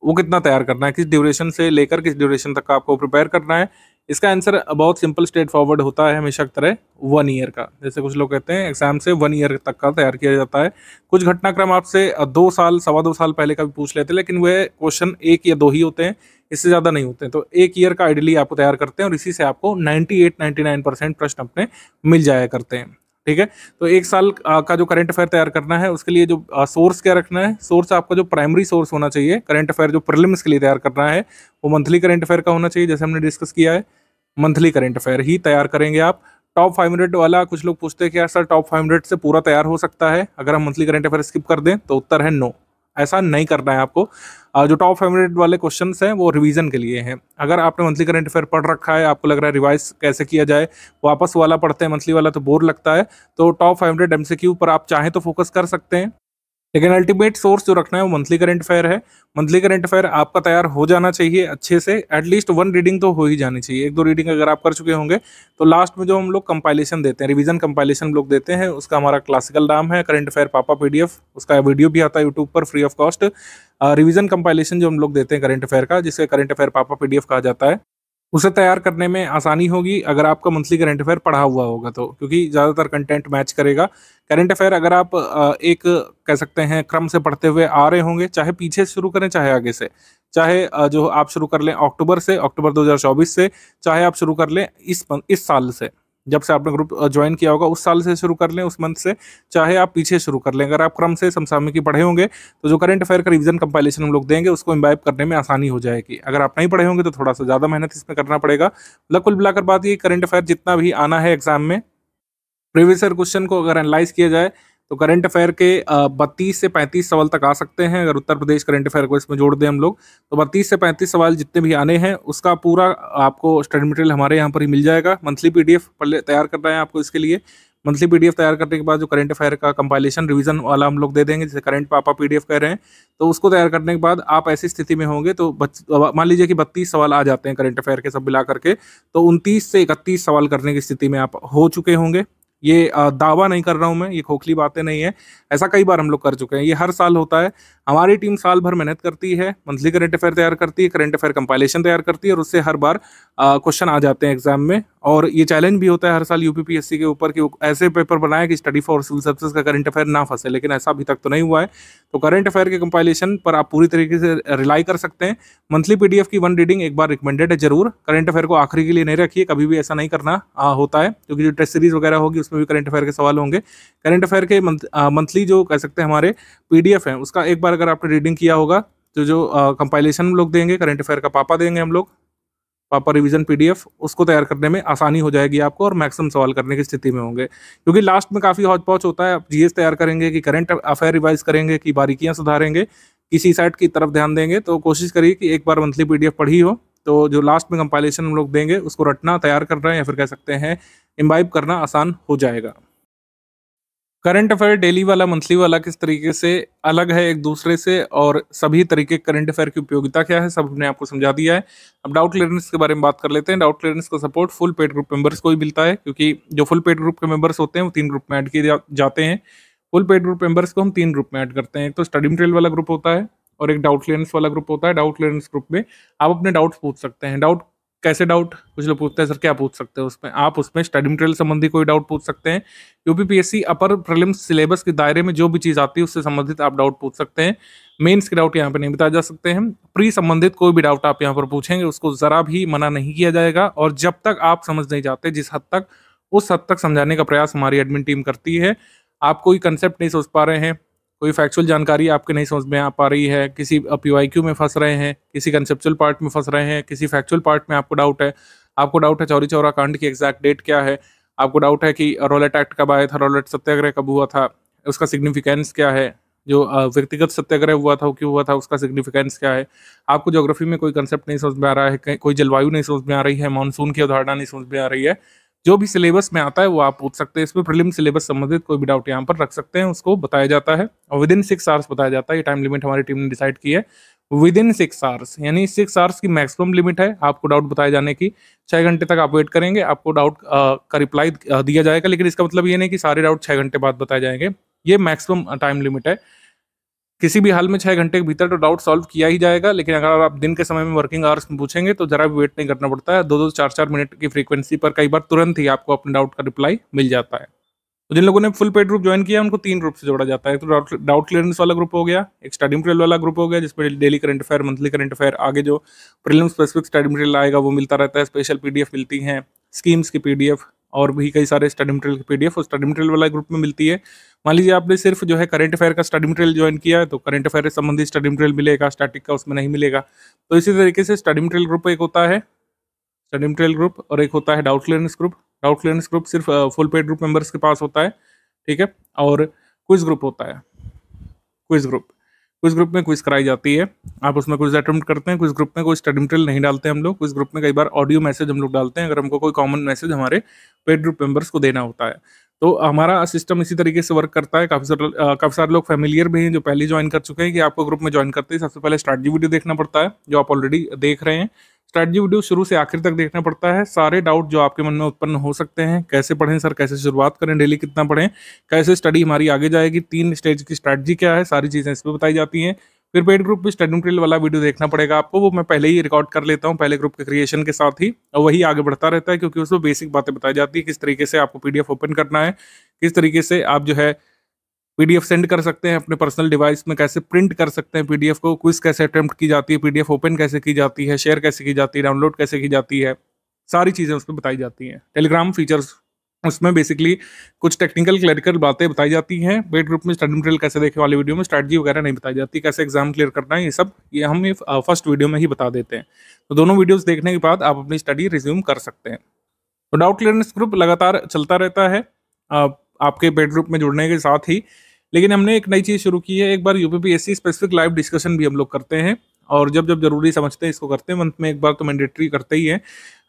Speaker 2: वो कितना तैयार करना है, किस ड्यूरेशन से लेकर किस ड्यूरेशन तक का आपको प्रिपेयर करना है। इसका आंसर बहुत सिंपल स्ट्रेट फॉरवर्ड होता है हमेशा की तरह, 1 ईयर का। जैसे कुछ लोग कहते हैं एग्जाम से 1 ईयर तक का तैयार किया जाता है। कुछ घटनाक्रम आपसे 2 साल 2.25 साल पहले का भी पूछ लेते हैं, लेकिन वह क्वेश्चन 1 या 2 ही होते हैं, इससे ज़्यादा नहीं होते हैं। तो 1 ईयर का आइडियली आपको तैयार करते हैं और इसी से आपको 98-99% प्रश्न अपने मिल जाया करते हैं। ठीक है, तो 1 साल का जो करंट अफेयर तैयार करना है उसके लिए जो सोर्स क्या रखना है, सोर्स आपका जो प्राइमरी सोर्स होना चाहिए करंट अफेयर जो प्रीलिम्स के लिए तैयार करना है वो मंथली करंट अफेयर का होना चाहिए, जैसे हमने डिस्कस किया है। मंथली करंट अफेयर ही तैयार करेंगे आप। टॉप 500 वाला कुछ लोग पूछते हैं कि यार सर टॉप 500 से पूरा तैयार हो सकता है अगर हम मंथली करंट अफेयर स्किप कर दें, तो उत्तर है नो, ऐसा नहीं करना है आपको। जो टॉप 500 वाले क्वेश्चंस हैं वो रिवीजन के लिए हैं। अगर आपने मंथली करंट अफेयर पढ़ रखा है, आपको लग रहा है रिवाइज कैसे किया जाए, वापस वाला पढ़ते हैं मंथली वाला तो बोर लगता है, तो टॉप 500 एमसीक्यू पर आप चाहें तो फोकस कर सकते हैं, लेकिन अल्टीमेट सोर्स जो रखना है वो मंथली करंट अफेयर है। मंथली करंट अफेयर आपका तैयार हो जाना चाहिए अच्छे से, एटलीस्ट 1 रीडिंग तो हो ही जानी चाहिए। 1-2 रीडिंग अगर आप कर चुके होंगे तो लास्ट में जो हम लोग कंपाइलेशन देते हैं, रिवीजन कंपाइलेशन हम लोग देते हैं, उसका हमारा क्लासिकल नाम है करंट अफेयर पापा पीडीएफ। उसका वीडियो भी आता है यूट्यूब पर free of cost. Revision compilation जो हम लोग देते हैं करंट अफेयर का, जिसे करंट अफेयर पापा पीडीएफ कहा जाता है, उसे तैयार करने में आसानी होगी अगर आपका मंथली करंट अफेयर पढ़ा हुआ होगा तो, क्योंकि ज़्यादातर कंटेंट मैच करेगा। करंट अफेयर अगर आप एक कह सकते हैं क्रम से पढ़ते हुए आ रहे होंगे, चाहे पीछे से शुरू करें चाहे आगे से, चाहे जो आप शुरू कर लें अक्टूबर 2024 से, चाहे आप शुरू कर लें इस साल से, जब से आपने ग्रुप ज्वाइन किया होगा उस साल से शुरू कर लें, उस मंथ से, चाहे आप पीछे शुरू कर लें। अगर आप क्रम से समसामयिकी पढ़े होंगे तो जो करंट अफेयर का रिवीजन कंपाइलेशन हम लोग देंगे उसको इम्बाइब करने में आसानी हो जाएगी। अगर आप नहीं पढ़े होंगे तो थोड़ा सा ज़्यादा मेहनत इसमें करना पड़ेगा। मतलब कुल मिलाकर बात ये, करंट अफेयर जितना भी आना है एग्जाम में, प्रीवियस ईयर क्वेश्चन को अगर एनालाइज किया जाए तो करंट अफेयर के 32 से 35 सवाल तक आ सकते हैं। अगर उत्तर प्रदेश करंट अफेयर को इसमें जोड़ दें हम लोग तो 32 से 35 सवाल जितने भी आने हैं उसका पूरा आपको स्टडी मटेरियल हमारे यहाँ पर ही मिल जाएगा। मंथली पीडीएफ तैयार करना है आपको, इसके लिए मंथली पीडीएफ तैयार करने के बाद जो करंट अफेयर का कंपाइलेशन रिवीजन वाला हम लोग दे देंगे, जैसे करंट पापा पीडीएफ कह रहे हैं, तो उसको तैयार करने के बाद आप ऐसी स्थिति में होंगे तो मान लीजिए कि 32 सवाल आ जाते हैं करंट अफेयर के सब मिला करके, तो 29 से 31 सवाल करने की स्थिति में आप हो चुके होंगे। ये दावा नहीं कर रहा हूं मैं, ये खोखली बातें नहीं है, ऐसा कई बार हम लोग कर चुके हैं, ये हर साल होता है। हमारी टीम साल भर मेहनत करती है, मंथली करंट अफेयर तैयार करती है, करंट अफेयर कंपाइलेशन तैयार करती है और उससे हर बार क्वेश्चन आ जाते हैं एग्जाम में। और ये चैलेंज भी होता है हर साल यूपीपीएससी के ऊपर कि ऐसे पेपर बनाए कि स्टडी फॉर सिविल सर्विसेज का करंट अफेयर ना फंसे, लेकिन ऐसा अभी तक तो नहीं हुआ है। तो करंट अफेयर के कंपाइलेशन पर आप पूरी तरीके से रिलाई कर सकते हैं। मंथली पीडीएफ की 1 रीडिंग एक बार रिकमेंडेड है जरूर। करंट अफेयर को आखिरी के लिए नहीं रखिए, कभी भी ऐसा नहीं करना होता है, क्योंकि जो टेस्ट सीरीज वगैरह होगी उसमें भी करंट अफेयर के सवाल होंगे। करंट अफेयर के मंथली जो कह सकते हैं हमारे पीडीएफ है, उसका एक बार अगर आपने रीडिंग किया होगा तो जो कंपाइलेशन हम लोग देंगे, करंट अफेयर का पापा देंगे हम लोग, पापा रिवीजन पीडीएफ, उसको तैयार करने में आसानी हो जाएगी आपको और मैक्सिमम सवाल करने की स्थिति में होंगे। क्योंकि लास्ट में काफ़ी हौच पौच होता है, आप जीएस तैयार करेंगे कि करंट अफेयर रिवाइज करेंगे कि बारीकियां सुधारेंगे, किसी साइड की तरफ ध्यान देंगे, तो कोशिश करिए कि एक बार मंथली पीडीएफ पढ़ी हो तो जो लास्ट में कंपाइलेशन हम लोग देंगे उसको रटना, तैयार करना या फिर कह सकते हैं इम्बाइब करना आसान हो जाएगा। करंट अफेयर डेली वाला मंथली वाला किस तरीके से अलग है एक दूसरे से और सभी तरीके करंट अफेयर की उपयोगिता क्या है, सब हमने आपको समझा दिया है। अब डाउट क्लियरेंस के बारे में बात कर लेते हैं। डाउट क्लियरेंस का support full paid group members को ही मिलता है, क्योंकि जो फुल पेड ग्रुप के मेंबर्स होते हैं वो 3 ग्रुप में ऐड किए जाते हैं। फुल पेड ग्रुप मेंबर्स को हम 3 ग्रुप में ऐड करते हैं, एक तो स्टडी मटेरियल वाला ग्रुप होता है और एक डाउट क्लियरेंस वाला ग्रुप होता है। डाउट क्लियरेंस ग्रुप में आप अपने डाउट्स पूछ सकते हैं। डाउट कैसे डाउट, कुछ लोग पूछते हैं सर क्या पूछ सकते हैं उसमें, आप उसमें स्टडी मटेरियल संबंधी कोई डाउट पूछ सकते हैं। यूपीपीएससी अपर प्रीलिम्स सिलेबस के दायरे में जो भी चीज़ आती है उससे संबंधित आप डाउट पूछ सकते हैं। मेंस के डाउट यहाँ पे नहीं बताए जा सकते हैं। प्री संबंधित कोई भी डाउट आप यहाँ पर पूछेंगे उसको ज़रा भी मना नहीं किया जाएगा, और जब तक आप समझ नहीं जाते जिस हद तक, उस हद तक समझाने का प्रयास हमारी एडमिन टीम करती है। आप कोई कंसेप्ट नहीं सोच पा रहे हैं, कोई फैक्चुअल जानकारी आपके नहीं समझ में आ पा रही है, किसी पीवाईक्यू में फंस रहे हैं, किसी कंसेप्चुअल पार्ट में फंस रहे हैं, किसी फैक्चुअल पार्ट में आपको डाउट है चौरी चौरा कांड की एग्जैक्ट डेट क्या है, आपको डाउट है कि रॉलेट एक्ट कब आया था, रॉलेट सत्याग्रह कब हुआ था, उसका सिग्निफिकेंस क्या है, जो व्यक्तिगत सत्याग्रह हुआ था वो क्यों हुआ था, उसका सिग्निफिकेंस क्या है, आपको ज्योग्राफी में कोई कंसेप्ट नहीं समझ में आ रहा है, कोई जलवायु नहीं समझ में आ रही है, मानसून की अवधारणा नहीं समझ में आ रही है, जो भी सिलेबस में आता है वो आप पूछ सकते हैं। इसमें प्रीलिम सिलेबस संबंधित कोई भी डाउट यहाँ पर रख सकते हैं, उसको बताया जाता है और विद इन 6 आवर्स बताया जाता है। ये टाइम लिमिट हमारी टीम ने डिसाइड की है, विद इन 6 आवर्स, यानी 6 आवर्स की मैक्सिमम लिमिट है आपको डाउट बताए जाने की। 6 घंटे तक आप वेट करेंगे, आपको डाउट का रिप्लाई दिया जाएगा, लेकिन इसका मतलब ये नहीं कि सारे डाउट 6 घंटे बाद बताए जाएंगे, ये मैक्सिमम टाइम लिमिट है। किसी भी हाल में 6 घंटे के भीतर तो डाउट सॉल्व किया ही जाएगा, लेकिन अगर आप दिन के समय में वर्किंग आवर्स में पूछेंगे तो जरा भी वेट नहीं करना पड़ता है। 2-2 4-4 मिनट की फ्रीक्वेंसी पर कई बार तुरंत ही आपको अपने डाउट का रिप्लाई मिल जाता है। तो जिन लोगों ने फुल पेड ग्रुप ज्वाइन किया उनको 3 ग्रुप से जोड़ा जाता है। तो डाउट क्लियरेंस वाला ग्रुप हो गया, एक स्टडी मटेरियल वाला ग्रुप हो गया जिसमें daily current affair, monthly current affair, आगे जो प्रीलिम स्पेसिफिक स्टडी मटेरियल आएगा वो मिलता रहता है, स्पेशल पीडीएफ मिलती हैं, स्कीम्स की पीडीएफ और भी कई सारे स्टडी मटेरियल की पीडीएफ और स्टडी मटेरियल वाला ग्रुप में मिलती है। मान लीजिए आपने सिर्फ जो है करंट अफेयर का स्टडी मटेरियल ज्वाइन किया है तो करंट अफेयर से संबंधित स्टडी मटेरियल मिलेगा, स्टैटिक का उसमें नहीं मिलेगा। तो इसी तरीके से स्टडी मटेरियल ग्रुप एक होता है, स्टडी मटेरियल ग्रुप, और एक होता है doubt clearance group. Doubt clearance group सिर्फ फुल पेड ग्रुप मेंबर्स के पास होता है, ठीक है। और क्विज ग्रुप होता है, क्विज ग्रुप में क्विज कराई जाती है, आप उसमें क्विज अटेम्प्ट करते हैं। क्विज ग्रुप में कोई स्टडी मटेरियल नहीं डालते हम लोग, क्विज ग्रुप में कई बार ऑडियो मैसेज हम लोग डालते हैं अगर हमको कोई कॉमन मैसेज हमारे पेड ग्रुप मेंबर्स को देना होता है। तो हमारा सिस्टम इसी तरीके से वर्क करता है। काफ़ी सारे लोग फैमिलियर भी हैं जो पहले ज्वाइन कर चुके हैं कि आपको ग्रुप में ज्वाइन करते ही सबसे पहले स्ट्रैटेजी वीडियो देखना पड़ता है, जो आप ऑलरेडी देख रहे हैं। स्ट्रैटेजी वीडियो शुरू से आखिर तक देखना पड़ता है। सारे डाउट जो आपके मन में उत्पन्न हो सकते हैं, कैसे पढ़ें सर, कैसे शुरुआत करें, डेली कितना पढ़ें, कैसे स्टडी हमारी आगे जाएगी, 3 स्टेज की स्ट्रैटेजी क्या है, सारी चीज़ें इसमें बताई जाती हैं। फिर पेड ग्रुप में स्टडी मटेरियल वाला वीडियो देखना पड़ेगा आपको, वो मैं पहले ही रिकॉर्ड कर लेता हूँ पहले ग्रुप के क्रिएशन के साथ ही, और वही आगे बढ़ता रहता है क्योंकि उसमें बेसिक बातें बताई जाती है, किस तरीके से आपको पीडीएफ ओपन करना है, किस तरीके से आप जो है पीडीएफ सेंड कर सकते हैं अपने पर्सनल डिवाइस में, कैसे प्रिंट कर सकते हैं पीडीएफ को, क्विज कैसे अटेम्प्ट की जाती है, पीडीएफ ओपन कैसे की जाती है, शेयर कैसे की जाती है, डाउनलोड कैसे की जाती है, सारी चीज़ें उसमें बताई जाती हैं। टेलीग्राम फीचर्स, उसमें बेसिकली कुछ टेक्निकल क्लरिकल बातें बताई जाती हैं। पेड ग्रुप में स्टडी मटेरियल कैसे देखे वाली वीडियो में स्ट्रैटेजी वगैरह नहीं बताई जाती, कैसे एग्जाम क्लियर करना है, ये हम फर्स्ट वीडियो में ही बता देते हैं। तो दोनों वीडियोस देखने के बाद आप अपनी स्टडी रिज्यूम कर सकते हैं। तो डाउट क्लियरेंस ग्रुप लगातार चलता रहता है आपके पेड ग्रुप में जुड़ने के साथ ही, लेकिन हमने एक नई चीज़ शुरू की है। एक बार यूपीपीएससी स्पेसिफिक लाइव डिस्कशन भी हम लोग करते हैं, और जब जब जरूरी समझते हैं इसको करते हैं। मंथ में एक बार तो मैंडेटरी करते ही है,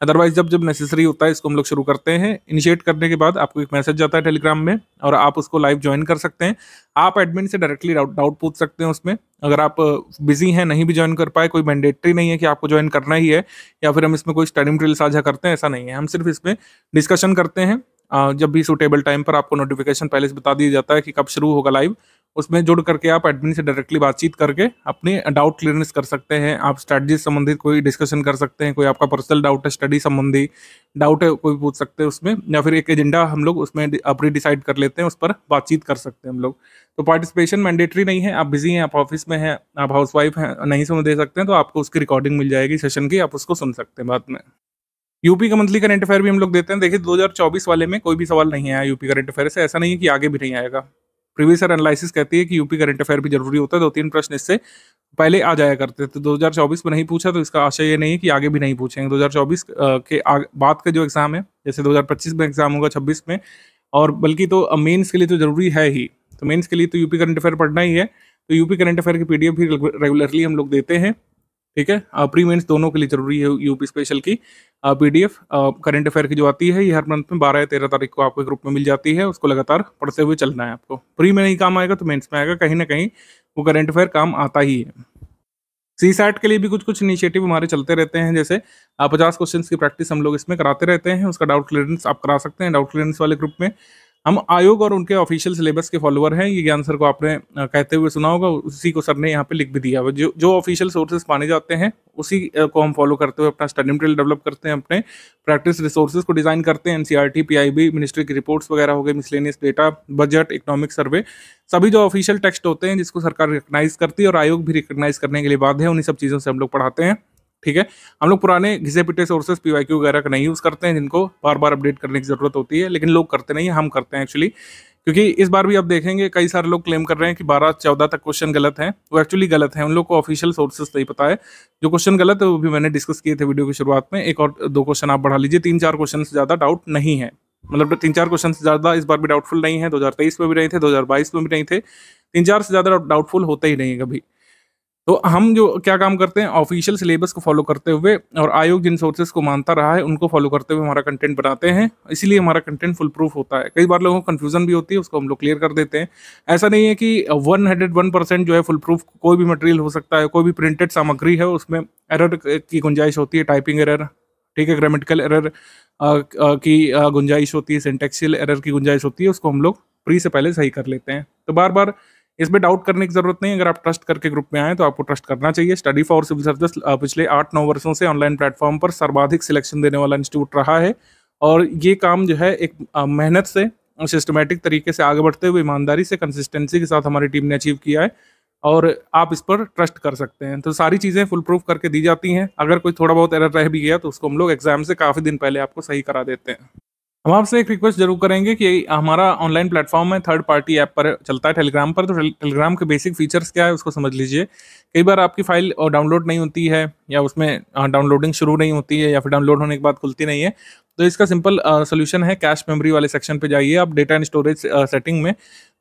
Speaker 2: अदरवाइज जब जब नेसेसरी होता है इसको हम लोग शुरू करते हैं। इनिशिएट करने के बाद आपको एक मैसेज जाता है टेलीग्राम में और आप उसको लाइव ज्वाइन कर सकते हैं। आप एडमिन से डायरेक्टली डाउट पूछ सकते हैं उसमें। अगर आप बिजी हैं, नहीं भी ज्वाइन कर पाए, कोई मैंडेटरी नहीं है कि आपको ज्वाइन करना ही है, या फिर हम इसमें कोई स्टडी मटेरियल साझा करते हैं, ऐसा नहीं है। हम सिर्फ इसमें डिस्कशन करते हैं। जब भी सूटेबल टाइम पर आपको नोटिफिकेशन पहले से बता दिया जाता है कि कब शुरू होगा लाइव, उसमें जुड़ करके आप एडमिन से डायरेक्टली बातचीत करके अपनी डाउट क्लियरेंस कर सकते हैं। आप स्ट्रैटेजी संबंधित कोई डिस्कशन कर सकते हैं, कोई आपका पर्सनल डाउट है, स्टडी संबंधी डाउट है, कोई पूछ सकते हैं उसमें, या फिर एक एजेंडा हम लोग उसमें प्री डिसाइड कर लेते हैं, उस पर बातचीत कर सकते हैं हम लोग। तो पार्टिसिपेशन मैंडेटरी नहीं है। आप बिजी हैं, आप ऑफिस में हैं, आप हाउसवाइफ हैं, नहीं सुन दे सकते हैं, तो आपको उसकी रिकॉर्डिंग मिल जाएगी सेशन की, आप उसको सुन सकते हैं बाद में। यूपी का मंथली करंट अफेयर भी हम लोग देते हैं। देखिए 2024 वाले में कोई भी सवाल नहीं आया यूपी करंट अफेयर से, ऐसा नहीं है कि आगे भी नहीं आएगा। प्रीवियस ईयर एनालिसिस कहती है कि यूपी करंट अफेयर भी जरूरी होता है। 2-3 प्रश्न इससे पहले आ जाया करते थे। 2024 में नहीं पूछा तो इसका आशय ये नहीं है कि आगे भी नहीं पूछेंगे। 2024 के बाद का जो एग्जाम है, जैसे 2025 में एग्जाम होगा, 26 में, और बल्कि तो मेंस के लिए तो जरूरी है ही। तो मेंस के लिए तो यूपी करंट अफेयर पढ़ना ही है। तो यूपी करंट अफेयर की पीडीएफ भी रेगुलरली हम लोग देते हैं, ठीक है। प्री मेंस दोनों के लिए जरूरी है यूपी स्पेशल की पीडीएफ करंट अफेयर की जो आती है, ये हर मंथ में 12 या 13 तारीख को आपके ग्रुप में मिल जाती है। उसको लगातार पढ़ते हुए चलना है आपको। प्री में नहीं काम आएगा तो मेंस में आएगा, कहीं ना कहीं वो करंट अफेयर काम आता ही है। सीसैट के लिए भी कुछ इनिशिएटिव हमारे चलते रहते हैं, जैसे 50 क्वेश्चन की प्रैक्टिस हम लोग इसमें कराते रहते हैं। उसका डाउट क्लियरेंस आप करा सकते हैं डाउट क्लियरेंस वाले ग्रुप में। हम आयोग और उनके ऑफिशियल सिलेबस के फॉलोअर हैं, ये ज्ञान सर को आपने कहते हुए सुना होगा, उसी को सर ने यहाँ पे लिख भी दिया। जो ऑफिशियल सोर्सेज माने जाते हैं उसी को हम फॉलो करते हुए अपना स्टडी मटेरियल डेवलप करते हैं, अपने प्रैक्टिस रिसोर्सेज को डिजाइन करते हैं। एनसीईआरटी, पीआईबी, मिनिस्ट्री की रिपोर्ट्स वगैरह हो गए, miscellaneous data, budget, economic survey, सभी जो ऑफिशियल टेक्स्ट होते हैं जिसको सरकार रिकग्नाइज करती है और आयोग भी रिकग्नाइज करने के लिए बाध्य है, उन्हीं सब चीज़ों से हम लोग पढ़ाते हैं। ठीक है, हम लोग पुराने घिसे पिटे सोर्सेज पीवाईक्यू वगैरह का नहीं यूज़ करते हैं, जिनको बार बार अपडेट करने की जरूरत होती है, लेकिन लोग करते नहीं है, हम करते हैं एक्चुअली। क्योंकि इस बार भी आप देखेंगे कई सारे लोग क्लेम कर रहे हैं कि 12-14 तक क्वेश्चन गलत हैं, वो एक्चुअली गलत है, उन लोग को ऑफिशियल सोर्सेज नहीं पता है। जो क्वेश्चन गलत है वो भी मैंने डिस्कस किए थे वीडियो की शुरुआत में, एक और 2 क्वेश्चन आप बढ़ा लीजिए, 3-4 क्वेश्चन से ज़्यादा डाउट नहीं है, मतलब 3-4 क्वेश्चन से ज़्यादा इस बार भी डाउटफुल नहीं है। 2023 में भी नहीं थे, 2022 में भी नहीं थे, 3-4 से ज़्यादा डाउटफुल होते ही नहीं है कभी। तो हम जो क्या काम करते हैं, ऑफिशियल सिलेबस को फॉलो करते हुए और आयोग जिन सोर्सेज को मानता रहा है उनको फॉलो करते हुए हमारा कंटेंट बनाते हैं, इसीलिए हमारा कंटेंट फुल प्रूफ होता है। कई बार लोगों को कंफ्यूजन भी होती है, उसको हम लोग क्लियर कर देते हैं। ऐसा नहीं है कि 101% जो है फुल प्रूफ कोई भी मटेरियल हो सकता है, कोई भी प्रिंटेड सामग्री है उसमें एरर की गुंजाइश होती है, टाइपिंग एरर, ठीक है, ग्रामेटिकल एरर की गुंजाइश होती है, सिंटेक्सियल एरर की गुंजाइश होती है, उसको हम लोग प्री से पहले सही कर लेते हैं। तो बार बार इसमें डाउट करने की जरूरत नहीं। अगर आप ट्रस्ट करके ग्रुप में आए तो आपको ट्रस्ट करना चाहिए। स्टडी फॉर सिविल सर्विस पिछले 8-9 वर्षों से ऑनलाइन प्लेटफॉर्म पर सर्वाधिक सिलेक्शन देने वाला इंस्टीट्यूट रहा है, और ये काम जो है एक मेहनत से, सिस्टमेटिक तरीके से आगे बढ़ते हुए ईमानदारी से, कंसिस्टेंसी के साथ हमारी टीम ने अचीव किया है, और आप इस पर ट्रस्ट कर सकते हैं। तो सारी चीज़ें फुल प्रूफ करके दी जाती हैं। अगर कोई थोड़ा बहुत एरर रह भी गया तो उसको हम लोग एग्जाम से काफ़ी दिन पहले आपको सही करा देते हैं। हम आपसे एक रिक्वेस्ट जरूर करेंगे कि हमारा ऑनलाइन प्लेटफॉर्म है, थर्ड पार्टी ऐप पर चलता है, टेलीग्राम पर। तो टेलीग्राम के बेसिक फीचर्स क्या है उसको समझ लीजिए। कई बार आपकी फाइल डाउनलोड नहीं होती है, या उसमें डाउनलोडिंग शुरू नहीं होती है, या फिर डाउनलोड होने के बाद खुलती नहीं है। तो इसका सिंपल सोल्यूशन है, कैश मेमोरी वाले सेक्शन पे जाइए आप, डेटा एंड स्टोरेज सेटिंग में।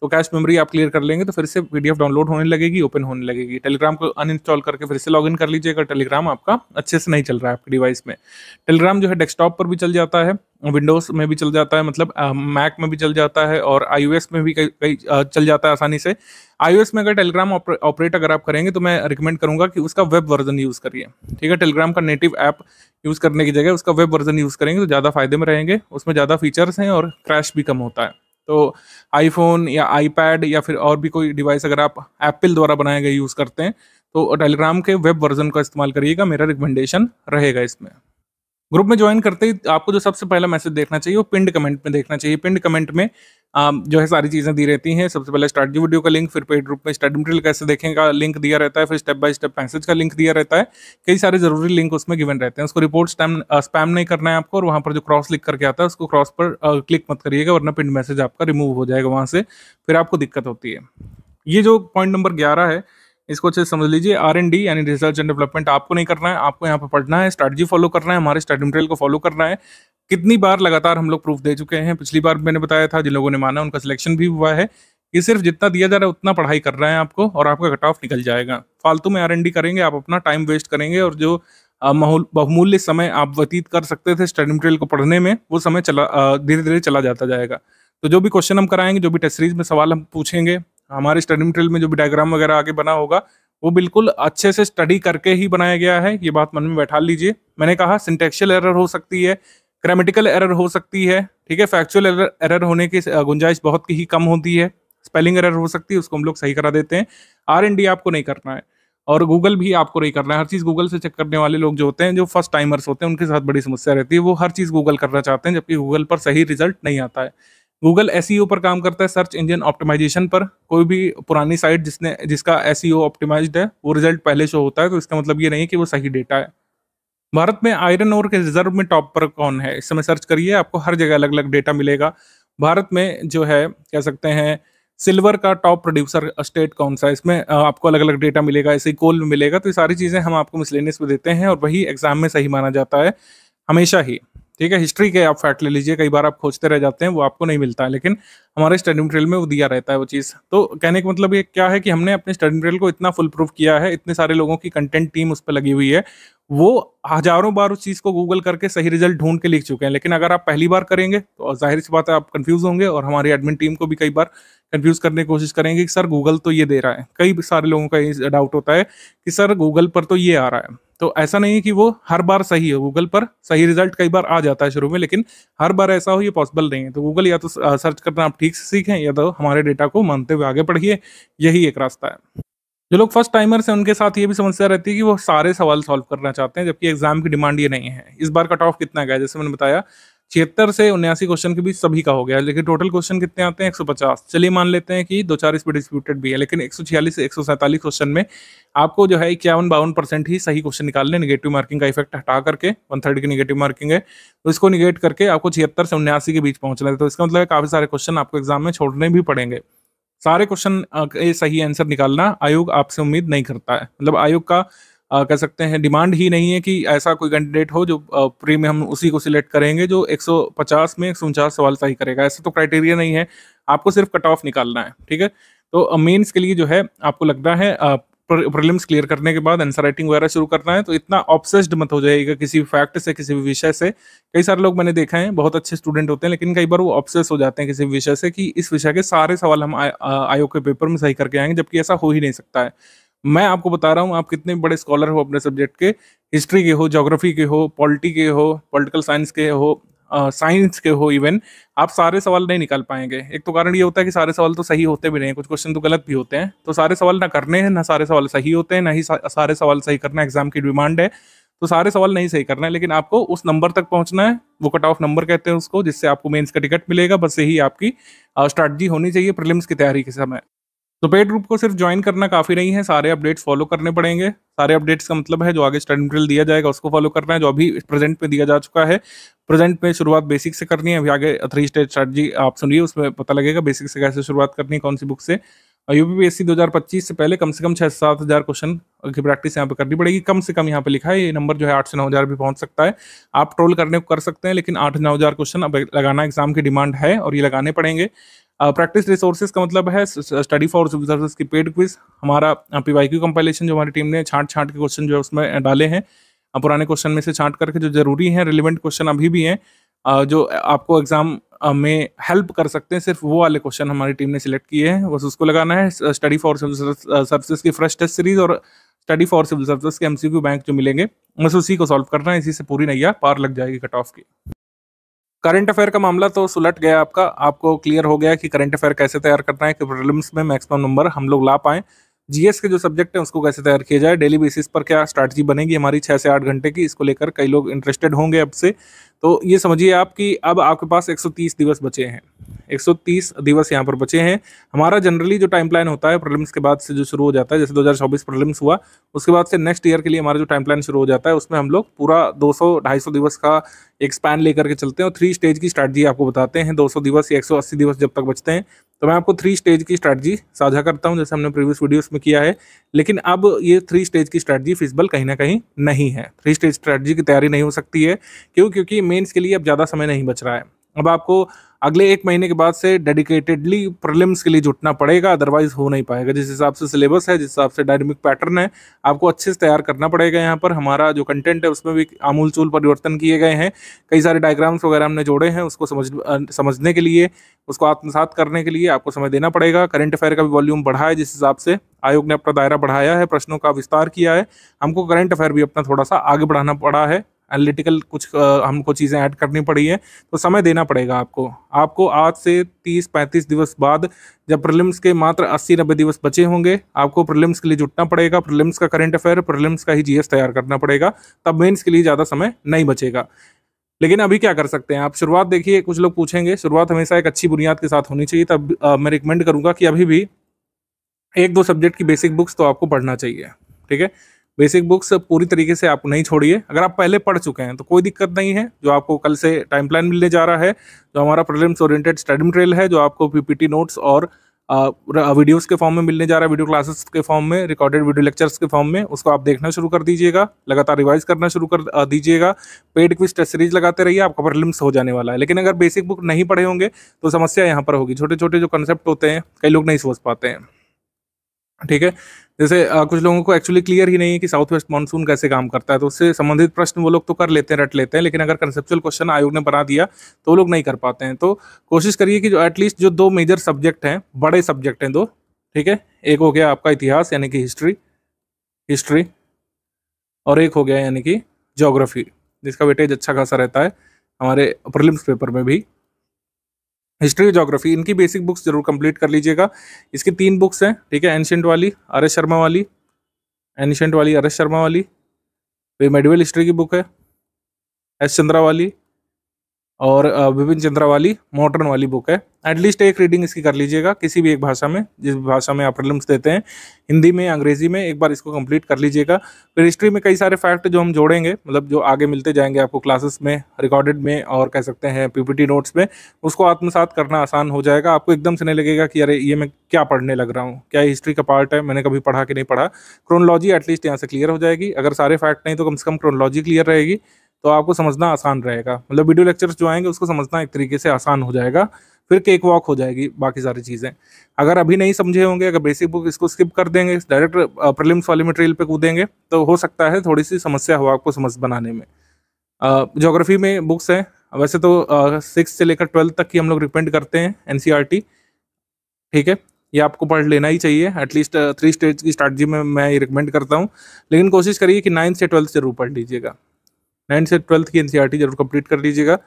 Speaker 2: तो कैश मेमोरी आप क्लियर कर लेंगे तो फिर से पीडीएफ डाउनलोड होने लगेगी, ओपन होने लगेगी। टेलीग्राम को अनइंस्टॉल करके फिर से लॉगिन कर लीजिए अगर टेलीग्राम आपका अच्छे से नहीं चल रहा है आपके डिवाइस में। टेलीग्राम जो है डेस्कटॉप पर भी चल जाता है, विंडोज में भी चल जाता है, मतलब मैक में भी चल जाता है, और iOS में भी कई चल जाता है आसानी से। iOS में अगर टेलीग्राम ऑपरेट अगर आप करेंगे तो मैं रिकमेंड करूंगा कि उसका वेब वर्जन यूज़ करिए। ठीक है, टेलीग्राम का नेटिव ऐप यूज़ करने की जगह उसका वेब वर्जन यूज़ करेंगे तो ज़्यादा फायदे में रहेंगे, उसमें ज़्यादा फीचर्स हैं और क्रैश भी कम होता है। तो आईफोन या आईपैड या फिर और भी कोई डिवाइस अगर आप एप्पल द्वारा बनाए गए यूज़ करते हैं तो टेलीग्राम के वेब वर्जन का इस्तेमाल करिएगा, मेरा रिकमेंडेशन रहेगा इसमें। ग्रुप में ज्वाइन करते ही आपको जो सबसे पहला मैसेज देखना चाहिए वो पिंड कमेंट में देखना चाहिए। पिंड कमेंट में जो है सारी चीज़ें दी रहती हैं। सबसे पहले स्टार्ट वीडियो का लिंक, फिर पेड ग्रुप में स्टडी मटेरियल कैसे देखें का लिंक दिया रहता है, फिर स्टेप बाय स्टेप मैसेज का लिंक दिया रहता है। कई सारे जरूरी लिंक उसमें गिवन रहते हैं। उसको रिपोर्ट स्पैम नहीं करना है आपको, और वहाँ पर जो क्रॉस लिख करके आता है उसको क्रॉस पर क्लिक मत करिएगा, वरना पिंड मैसेज आपका रिमूव हो जाएगा वहाँ से, फिर आपको दिक्कत होती है। ये जो पॉइंट नंबर 11 है इसको अच्छे से समझ लीजिए। R&D यानी रिसर्च एंड डेवलपमेंट आपको नहीं करना है, आपको यहाँ पे पढ़ना है, स्ट्रैटेजी फॉलो करना है, हमारे स्टडी मटेरियल को फॉलो करना है। कितनी बार लगातार हम लोग प्रूफ दे चुके हैं, पिछली बार मैंने बताया था, जिन लोगों ने माना उनका सिलेक्शन भी हुआ है। ये सिर्फ जितना दिया जा रहा है उतना पढ़ाई कर रहे हैं आपको, और आपका कट ऑफ निकल जाएगा। फालतू में R&D करेंगे आप, अपना टाइम वेस्ट करेंगे, और जो बहुमूल्य समय आप व्यतीत कर सकते थे स्टडी मटेरियल को पढ़ने में, वो समय धीरे धीरे चला जाता जाएगा। तो जो भी क्वेश्चन हम कराएंगे, जो भी टेस्ट सीरीज में सवाल हम पूछेंगे, हमारे स्टडी मटेरियल में जो भी डायग्राम वगैरह आगे बना होगा वो बिल्कुल अच्छे से स्टडी करके ही बनाया गया है, ये बात मन में बैठा लीजिए। मैंने कहा सिंटेक्शियल एरर हो सकती है, ग्रामेटिकल एरर हो सकती है, ठीक है, फैक्चुअल एरर होने की गुंजाइश बहुत ही कम होती है, स्पेलिंग एरर हो सकती है, उसको हम लोग सही करा देते हैं। R&D आपको नहीं करना है, और गूगल भी आपको नहीं करना है। हर चीज़ गूगल से चेक करने वाले लोग जो होते हैं, जो फर्स्ट टाइमर्स होते हैं, उनके साथ बड़ी समस्या रहती है। वो हर चीज़ गूगल करना चाहते हैं, जबकि गूगल पर सही रिजल्ट नहीं आता है। गूगल SEO पर काम करता है, सर्च इंजन ऑप्टिमाइजेशन पर। कोई भी पुरानी साइट जिसका SEO ऑप्टिमाइज्ड है वो रिजल्ट पहले शो होता है, तो इसका मतलब ये नहीं कि वो सही डेटा है। भारत में आयरन ओर के रिजर्व में टॉप पर कौन है, इस समय सर्च करिए, आपको हर जगह अलग अलग डेटा मिलेगा। भारत में जो है कह सकते हैं सिल्वर का टॉप प्रोड्यूसर स्टेट कौन सा है, इसमें आपको अलग अलग डेटा मिलेगा, ऐसे ही कोल में मिलेगा। तो ये सारी चीज़ें हम आपको मिसलेनियस में देते हैं, और वही एग्जाम में सही माना जाता है हमेशा ही। ठीक है, हिस्ट्री के आप फैक्ट ले लीजिए, कई बार आप खोजते रह जाते हैं, वो आपको नहीं मिलता है, लेकिन हमारे स्टडी मटेरियल में वो दिया रहता है वो चीज़। तो कहने का मतलब ये क्या है कि हमने अपने स्टडी मटेरियल को इतना फुल प्रूफ किया है, इतने सारे लोगों की कंटेंट टीम उस पर लगी हुई है, वो हजारों बार उस चीज़ को गूगल करके सही रिजल्ट ढूंढ के लिख चुके हैं। लेकिन अगर आप पहली बार करेंगे तो जाहिर सी बात है आप कंफ्यूज होंगे, और हमारी एडमिन टीम को भी कई बार कंफ्यूज करने की कोशिश करेंगे कि सर गूगल तो ये दे रहा है। कई सारे लोगों का ये डाउट होता है कि सर गूगल पर तो ये आ रहा है। तो ऐसा नहीं है कि वो हर बार सही हो, गूगल पर सही रिजल्ट कई बार आ जाता है शुरू में, लेकिन हर बार ऐसा हो ये पॉसिबल नहीं है। तो गूगल या तो सर्च करना आप ठीक से सीखें, या तो हमारे डेटा को मानते हुए आगे बढ़िए, यही एक रास्ता है। जो लोग फर्स्ट टाइमर्स हैं उनके साथ ये भी समस्या रहती है कि वो सारे सवाल सॉल्व करना चाहते हैं, जबकि एग्जाम की डिमांड ये नहीं है। इस बार कट ऑफ कितना गया, जैसे मैंने बताया 76 से 79 क्वेश्चन के बीच सभी का हो गया, लेकिन टोटल क्वेश्चन कितने आते हैं 150। चलिए मान लेते हैं कि 2-4 इस पर डिस्प्यूटेड भी है, लेकिन 146 से 147 क्वेश्चन में आपको जो है 51-52% ही सही क्वेश्चन निकालने, निगेटिव मार्किंग का इफेक्ट हटा करके, 1/3 की निगेटिव मार्किंग है तो इसको निगेट करके आपको 76 से 79 के बीच पहुंचना है। तो इसका मतलब है काफी सारे क्वेश्चन आपको एग्जाम में छोड़ने भी पड़ेंगे। सारे क्वेश्चन के सही आंसर निकालना आयोग आपसे उम्मीद नहीं करता है, मतलब आयोग का कह सकते हैं डिमांड ही नहीं है कि ऐसा कोई कैंडिडेट हो जो प्री में हम उसी को सिलेक्ट करेंगे जो 150 में 149 सवाल सही करेगा। ऐसा तो क्राइटेरिया नहीं है, आपको सिर्फ कट ऑफ निकालना है, ठीक है। तो मेंस के लिए जो है आपको लगता है प्रीलिम्स क्लियर करने के बाद आंसर राइटिंग वगैरह शुरू करना है, तो इतना ऑब्सेस्ड मत हो जाएगा किसी भी फैक्ट से, किसी भी विषय से। कई सारे लोग मैंने देखा है बहुत अच्छे स्टूडेंट होते हैं, लेकिन कई बार वो ऑब्सेस हो जाते हैं किसी भी विषय से कि इस विषय के सारे सवाल हम आयोग के पेपर में सही करके आएंगे, जबकि ऐसा हो ही नहीं सकता है। मैं आपको बता रहा हूँ, आप कितने भी बड़े स्कॉलर हो अपने सब्जेक्ट के, हिस्ट्री के हो, ज्योग्राफी के हो, पॉलिटी के हो, पॉलिटिकल साइंस के हो, साइंस के हो, इवन आप सारे सवाल नहीं निकाल पाएंगे। एक तो कारण ये होता है कि सारे सवाल तो सही होते भी नहीं, कुछ क्वेश्चन तो गलत भी होते हैं। तो सारे सवाल ना करने हैं, ना सारे सवाल सही होते हैं, ना ही सारे सवाल सही करना एग्जाम की डिमांड है। तो सारे सवाल नहीं सही करना है, लेकिन आपको उस नंबर तक पहुंचना है, वो कट ऑफ नंबर कहते हैं उसको, जिससे आपको मेंस का टिकट मिलेगा। बस यही आपकी स्ट्रैटेजी होनी चाहिए प्रीलिम्स की तैयारी के समय। तो पेड ग्रुप को सिर्फ ज्वाइन करना काफी नहीं है, सारे अपडेट्स फॉलो करने पड़ेंगे। सारे अपडेट्स का मतलब है जो आगे स्टडी मटेरियल दिया जाएगा उसको फॉलो करना है, जो अभी प्रेजेंट में दिया जा चुका है। प्रेजेंट में शुरुआत बेसिक से करनी है, अभी आगे 3 स्टेज स्ट्रैटेजी आप सुनिए, उसमें पता लगेगा बेसिक से कैसे शुरुआत करनी है, कौन सी बुक से। यूपीपीएससी 2025 से पहले कम से कम 6-7 हज़ार क्वेश्चन की प्रैक्टिस यहाँ पे करनी पड़ेगी। कम से कम यहाँ पे लिखा है, ये नंबर जो है 8 से 9 हज़ार भी पहुंच सकता है। आप ट्रोल करने को कर सकते हैं, लेकिन 8-9 हज़ार क्वेश्चन अब लगाना एग्जाम की डिमांड है और ये लगाने पड़ेंगे। प्रैक्टिस रिसोर्सेज का मतलब है स्टडी फॉर सिविल सर्विस की पेड क्विज, हमारा पीवाईक्यू कंपाइलेशन जो हमारी टीम ने छांट के क्वेश्चन जो है उसमें डाले हैं, पुराने क्वेश्चन में से छांट करके जो जरूरी हैं, रिलेवेंट क्वेश्चन अभी भी हैं, जो आपको एग्जाम में हेल्प कर सकते हैं, सिर्फ वो वाले क्वेश्चन हमारी टीम ने सिलेक्ट किए हैं, बस उसको लगाना है। स्टडी फॉर सिविल सर्विसेज की फ्रेश टेस्ट सीरीज और स्टडी फॉर सिविल सर्विसेज के एमसीक्यू बैंक जो मिलेंगे, बस उसी को सॉल्व करना है, इसी से पूरी नैया पार लग जाएगी कट ऑफ की। करंट अफेयर का मामला तो सुलट गया आपका, आपको क्लियर हो गया कि करंट अफेयर कैसे तैयार करना है कि प्रीलिम्स में मैक्सिमम नंबर हम लोग ला पाएं। जीएस के जो सब्जेक्ट है उसको कैसे तैयार किया जाए, डेली बेसिस पर क्या स्ट्रैटेजी बनेगी हमारी 6 से 8 घंटे की, इसको लेकर कई लोग इंटरेस्टेड होंगे अब से। तो ये समझिए आप कि अब आपके पास 130 दिवस बचे हैं, 130 दिवस यहाँ पर बचे हैं। हमारा जनरली जो टाइम प्लान होता है प्रीलिम्स के बाद से जो शुरू हो जाता है, जैसे 2024 प्रीलिम्स हुआ, उसके बाद से नेक्स्ट ईयर के लिए हमारा जो टाइम प्लान शुरू हो जाता है, उसमें हम लोग पूरा 200-250 दिवस का एक स्पैन लेकर के चलते हैं और 3 स्टेज की स्ट्रैटेजी आपको बताते हैं। 200 दिवस या 180 दिवस जब तक बचते हैं, तो मैं आपको 3 स्टेज की स्ट्रैटेजी साझा करता हूं, जैसे हमने प्रीवियस वीडियोस में किया है। लेकिन अब ये 3 स्टेज की स्ट्रैटेजी फिजिबल कहीं ना कहीं नहीं है, 3 स्टेज स्ट्रैटेजी की तैयारी नहीं हो सकती है। क्यों? क्योंकि मेंस के लिए अब ज़्यादा समय नहीं बच रहा है। अब आपको अगले 1 महीने के बाद से डेडिकेटेडली प्रीलिम्स के लिए जुटना पड़ेगा, अदरवाइज हो नहीं पाएगा। जिस हिसाब से सिलेबस है, जिस हिसाब से डायनेमिक पैटर्न है, आपको अच्छे से तैयार करना पड़ेगा। यहाँ पर हमारा जो कंटेंट है उसमें भी आमूल-चूल परिवर्तन किए गए हैं, कई सारे डायग्राम्स वगैरह हमने जोड़े हैं, उसको समझने के लिए, उसको आत्मसात करने के लिए आपको समय देना पड़ेगा। करंट अफेयर का भी वॉल्यूम बढ़ा है, जिस हिसाब से आयोग ने अपना दायरा बढ़ाया है, प्रश्नों का विस्तार किया है, हमको करंट अफेयर भी अपना थोड़ा सा आगे बढ़ाना पड़ा है। एनालिटिकल कुछ हमको चीज़ें ऐड करनी पड़ी है, तो समय देना पड़ेगा आपको आज से 30-35 दिवस बाद, जब प्रीलिम्स के मात्र 80-90 दिवस बचे होंगे, आपको प्रीलिम्स के लिए जुटना पड़ेगा। प्रीलिम्स का करंट अफेयर, प्रीलिम्स का ही जीएस तैयार करना पड़ेगा, तब मेंस के लिए ज़्यादा समय नहीं बचेगा। लेकिन अभी क्या कर सकते हैं आप? शुरुआत देखिए, कुछ लोग पूछेंगे शुरुआत हमेशा एक अच्छी बुनियाद के साथ होनी चाहिए, तब मैं रिकमेंड करूंगा कि अभी भी 1-2 सब्जेक्ट की बेसिक बुक्स तो आपको पढ़ना चाहिए, ठीक है। बेसिक बुक्स पूरी तरीके से आप नहीं छोड़िए। अगर आप पहले पढ़ चुके हैं तो कोई दिक्कत नहीं है, जो आपको कल से टाइम प्लान मिलने जा रहा है, जो हमारा प्रीलिम्स ओरिएंटेड स्टडी मटेरियल है, जो आपको पीपीटी नोट्स और वीडियोस के फॉर्म में मिलने जा रहा है, वीडियो क्लासेस के फॉर्म में, रिकॉर्डेड वीडियो लेक्चर्स के फॉर्म में, उसको आप देखना शुरू कर दीजिएगा, लगातार रिवाइज करना शुरू कर दीजिएगा। पेड क्विज टेस्ट सीरीज लगाते रहिए, आपका प्रीलिम्स हो जाने वाला है। लेकिन अगर बेसिक बुक नहीं पढ़े होंगे तो समस्या यहाँ पर होगी। छोटे छोटे जो कंसेप्ट होते हैं कई लोग नहीं समझ पाते हैं, ठीक है। जैसे कुछ लोगों को एक्चुअली क्लियर ही नहीं है कि साउथ वेस्ट मानसून कैसे काम करता है, तो उससे संबंधित प्रश्न वो लोग तो कर लेते हैं, रट लेते हैं, लेकिन अगर कंसेप्चुअल क्वेश्चन आयोग ने बना दिया तो वो लोग नहीं कर पाते हैं। तो कोशिश करिए कि जो एटलीस्ट जो 2 मेजर सब्जेक्ट हैं, बड़े सब्जेक्ट हैं 2, ठीक है। एक हो गया आपका इतिहास यानी कि हिस्ट्री, और एक हो गया यानी कि ज्योग्राफी, जिसका वेटेज अच्छा खासा रहता है हमारे प्रीलिम्स पेपर में भी। हिस्ट्री और ज्योग्राफी, इनकी बेसिक बुक्स जरूर कंप्लीट कर लीजिएगा। इसकी 3 बुक्स हैं, ठीक है, एंशिएंट वाली आर एस शर्मा वाली, एंशिएंट वाली आर एस शर्मा वाली, फिर मेडिवल हिस्ट्री की बुक है एस चंद्रा वाली, और विपिन चंद्रा वाली मॉडर्न वाली बुक है। एटलीस्ट एक रीडिंग इसकी कर लीजिएगा किसी भी एक भाषा में, जिस भाषा में आप प्रीलिम्स देते हैं, हिंदी में, अंग्रेजी में, एक बार इसको कंप्लीट कर लीजिएगा। फिर हिस्ट्री में कई सारे फैक्ट जो हम जोड़ेंगे, मतलब जो आगे मिलते जाएंगे आपको क्लासेस में, रिकॉर्डेड में, और कह सकते हैं पीपीटी नोट्स में, उसको आत्मसात करना आसान हो जाएगा। आपको एकदम से नहीं लगेगा कि अरे ये मैं क्या पढ़ने लग रहा हूँ, क्या हिस्ट्री का पार्ट है, मैंने कभी पढ़ा कि नहीं पढ़ा। क्रोनोलॉजी एटलीस्ट यहाँ से क्लियर हो जाएगी, अगर सारे फैक्ट नहीं तो कम से कम क्रोनोलॉजी क्लियर रहेगी, तो आपको समझना आसान रहेगा। मतलब वीडियो लेक्चर्स जो आएंगे उसको समझना एक तरीके से आसान हो जाएगा, फिर केक वॉक हो जाएगी बाकी सारी चीज़ें। अगर अभी नहीं समझे होंगे, अगर बेसिक बुक इसको स्किप कर देंगे, डायरेक्ट प्रीलिम्स वाले मटेरियल पे कूदेंगे, तो हो सकता है थोड़ी सी समस्या हो आपको समझ बनाने में। ज्योग्राफी में बुक्स हैं, वैसे तो 6 से लेकर 12 तक की हम लोग रिकमेंड करते हैं एनसीईआरटी, ठीक है, ये आपको पढ़ लेना ही चाहिए। एटलीस्ट 3 स्टेज की स्ट्रैटेजी में मैं ये रिकमेंड करता हूँ, लेकिन कोशिश करिए कि 9 से 12 जरूर पढ़ लीजिएगा। 9 से 12 की एनसीईआरटी जरूर कंप्लीट कर लीजिएगा।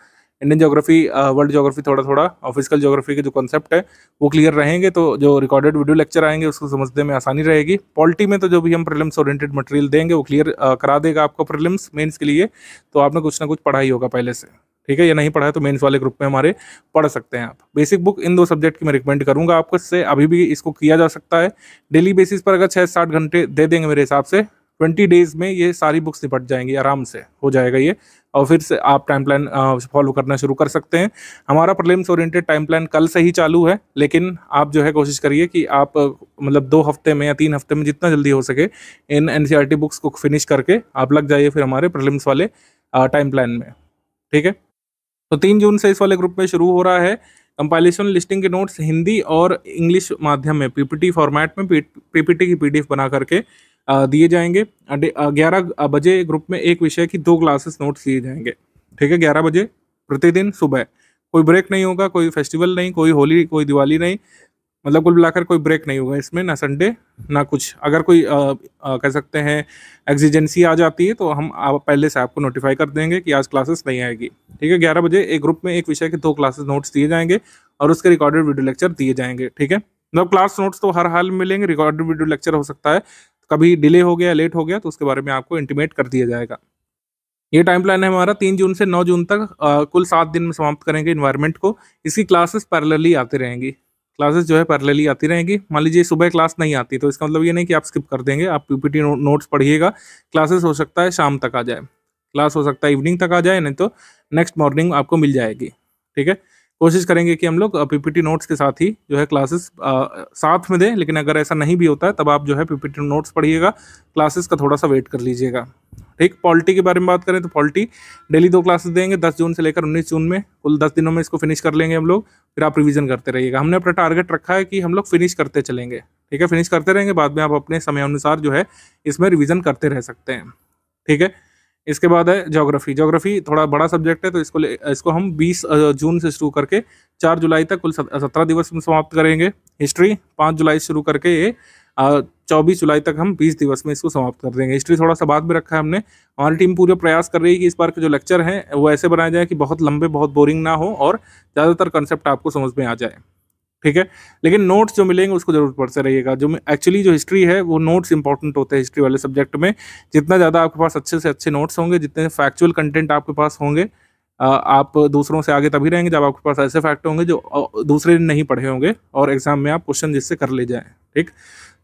Speaker 2: इंडियन ज्योग्राफी, वर्ल्ड ज्योग्राफी थोड़ा थोड़ा, और फिजिकल ज्योग्राफी के जो कॉन्सेप्ट है वो क्लियर रहेंगे, तो जो रिकॉर्डेड वीडियो लेक्चर आएंगे उसको समझने में आसानी रहेगी। पॉलिटी में तो जो भी हम प्रीलिम्स ओरिएंटेड मटेरियल देंगे वो क्लियर करा देगा आपको प्रीलिम्स मेंस के लिए, तो आपने कुछ ना कुछ पढ़ा ही होगा पहले से, ठीक है। ये नहीं पढ़ा है तो मेंस वाले ग्रुप में हमारे पढ़ सकते हैं आप। बेसिक बुक इन 2 सब्जेक्ट की मैं रिकमेंड करूंगा आपको, इससे अभी भी इसको किया जा सकता है। डेली बेसिस पर अगर 6-7 घंटे दे देंगे मेरे हिसाब से 20 डेज में ये सारी बुक्स निपट जाएंगी, आराम से हो जाएगा ये, और फिर से आप टाइम प्लान फॉलो करना शुरू कर सकते हैं। हमारा प्रीलिम्स ओरिएंटेड टाइम प्लान कल से ही चालू है, लेकिन आप जो है कोशिश करिए कि आप मतलब 2 हफ्ते में या 3 हफ्ते में जितना जल्दी हो सके इन एनसीईआरटी बुक्स को फिनिश करके आप लग जाइए फिर हमारे प्रीलिम्स वाले टाइम प्लान में, ठीक है। तो 3 जून से इस वाले ग्रुप में शुरू हो रहा है। कंपाइलेशन लिस्टिंग के नोट्स हिंदी और इंग्लिश माध्यम में पीपीटी फॉर्मेट में पीपीटी की पीडीएफ बना करके दिए जाएंगे। 11 बजे ग्रुप में एक विषय की 2 क्लासेस नोट्स दिए जाएंगे, ठीक है, 11 बजे प्रतिदिन सुबह। कोई ब्रेक नहीं होगा, कोई फेस्टिवल नहीं, कोई होली, कोई दिवाली नहीं, मतलब कुल मिलाकर कोई ब्रेक नहीं होगा इसमें, ना संडे ना कुछ। अगर कोई कह सकते हैं एग्जिजेंसी आ जाती है तो हम पहले से आपको नोटिफाई कर देंगे कि आज क्लासेस नहीं आएगी, ठीक है। 11 बजे एक ग्रुप में एक विषय के 2 क्लासेस नोट्स दिए जाएंगे और उसके रिकॉर्डेड वीडियो लेक्चर दिए जाएंगे, ठीक है। मतलब क्लास नोट्स तो हर हाल में मिलेंगे, रिकॉर्डेड वीडियो लेक्चर हो सकता है कभी डिले हो गया, लेट हो गया, तो उसके बारे में आपको इंटीमेट कर दिया जाएगा। ये टाइम प्लान है हमारा। 3 जून से 9 जून तक कुल 7 दिन में समाप्त करेंगे इन्वायरमेंट को। इसकी क्लासेस पैरेलली आती रहेंगी, क्लासेस जो है पैरेलली आती रहेंगी। मान लीजिए सुबह क्लास नहीं आती तो इसका मतलब ये नहीं कि आप स्किप कर देंगे, आप पीपीटी नोट्स पढ़िएगा। क्लासेस हो सकता है शाम तक आ जाए, क्लास हो सकता है इवनिंग तक आ जाए, नहीं तो नेक्स्ट मॉर्निंग आपको मिल जाएगी, ठीक है। कोशिश करेंगे कि हम लोग पीपीटी नोट्स के साथ ही जो है क्लासेस साथ में दें, लेकिन अगर ऐसा नहीं भी होता है तब आप जो है पीपीटी नोट्स पढ़िएगा, क्लासेस का थोड़ा सा वेट कर लीजिएगा, ठीक। पॉलिटी के बारे में बात करें तो पॉलिटी डेली 2 क्लासेस देंगे, 10 जून से लेकर 19 जून में, कुल 10 दिनों में इसको फिनिश कर लेंगे हम लोग। फिर आप रिवीजन करते रहिएगा। हमने अपना टारगेट रखा है कि हम लोग फिनिश करते चलेंगे, ठीक है, फिनिश करते रहेंगे, बाद में आप अपने समय अनुसार जो है इसमें रिवीजन करते रह सकते हैं, ठीक है। इसके बाद है ज्योग्राफी। ज्योग्राफी थोड़ा बड़ा सब्जेक्ट है तो इसको हम 20 जून से शुरू करके 4 जुलाई तक कुल 17 दिवस में समाप्त करेंगे। हिस्ट्री 5 जुलाई से शुरू करके ये 24 जुलाई तक हम 20 दिवस में इसको समाप्त कर देंगे। हिस्ट्री थोड़ा सा बाद में रखा है हमने। हमारी टीम पूरे प्रयास कर रही है कि इस बार के जो लेक्चर हैं वो ऐसे बनाए जाए कि बहुत लंबे, बहुत बोरिंग ना हो और ज़्यादातर कंसेप्ट आपको समझ में आ जाए, ठीक है। लेकिन नोट्स जो मिलेंगे उसको जरूर पढ़ते रहिएगा। जो एक्चुअली जो हिस्ट्री है वो नोट्स इंपॉर्टेंट होते हैं हिस्ट्री वाले सब्जेक्ट में। जितना ज़्यादा आपके पास अच्छे से अच्छे नोट्स होंगे, जितने फैक्चुअल कंटेंट आपके पास होंगे, आप दूसरों से आगे तभी रहेंगे जब आपके पास ऐसे फैक्ट होंगे जो दूसरे नहीं पढ़े होंगे और एग्जाम में आप क्वेश्चन जिससे कर ले जाएं, ठीक।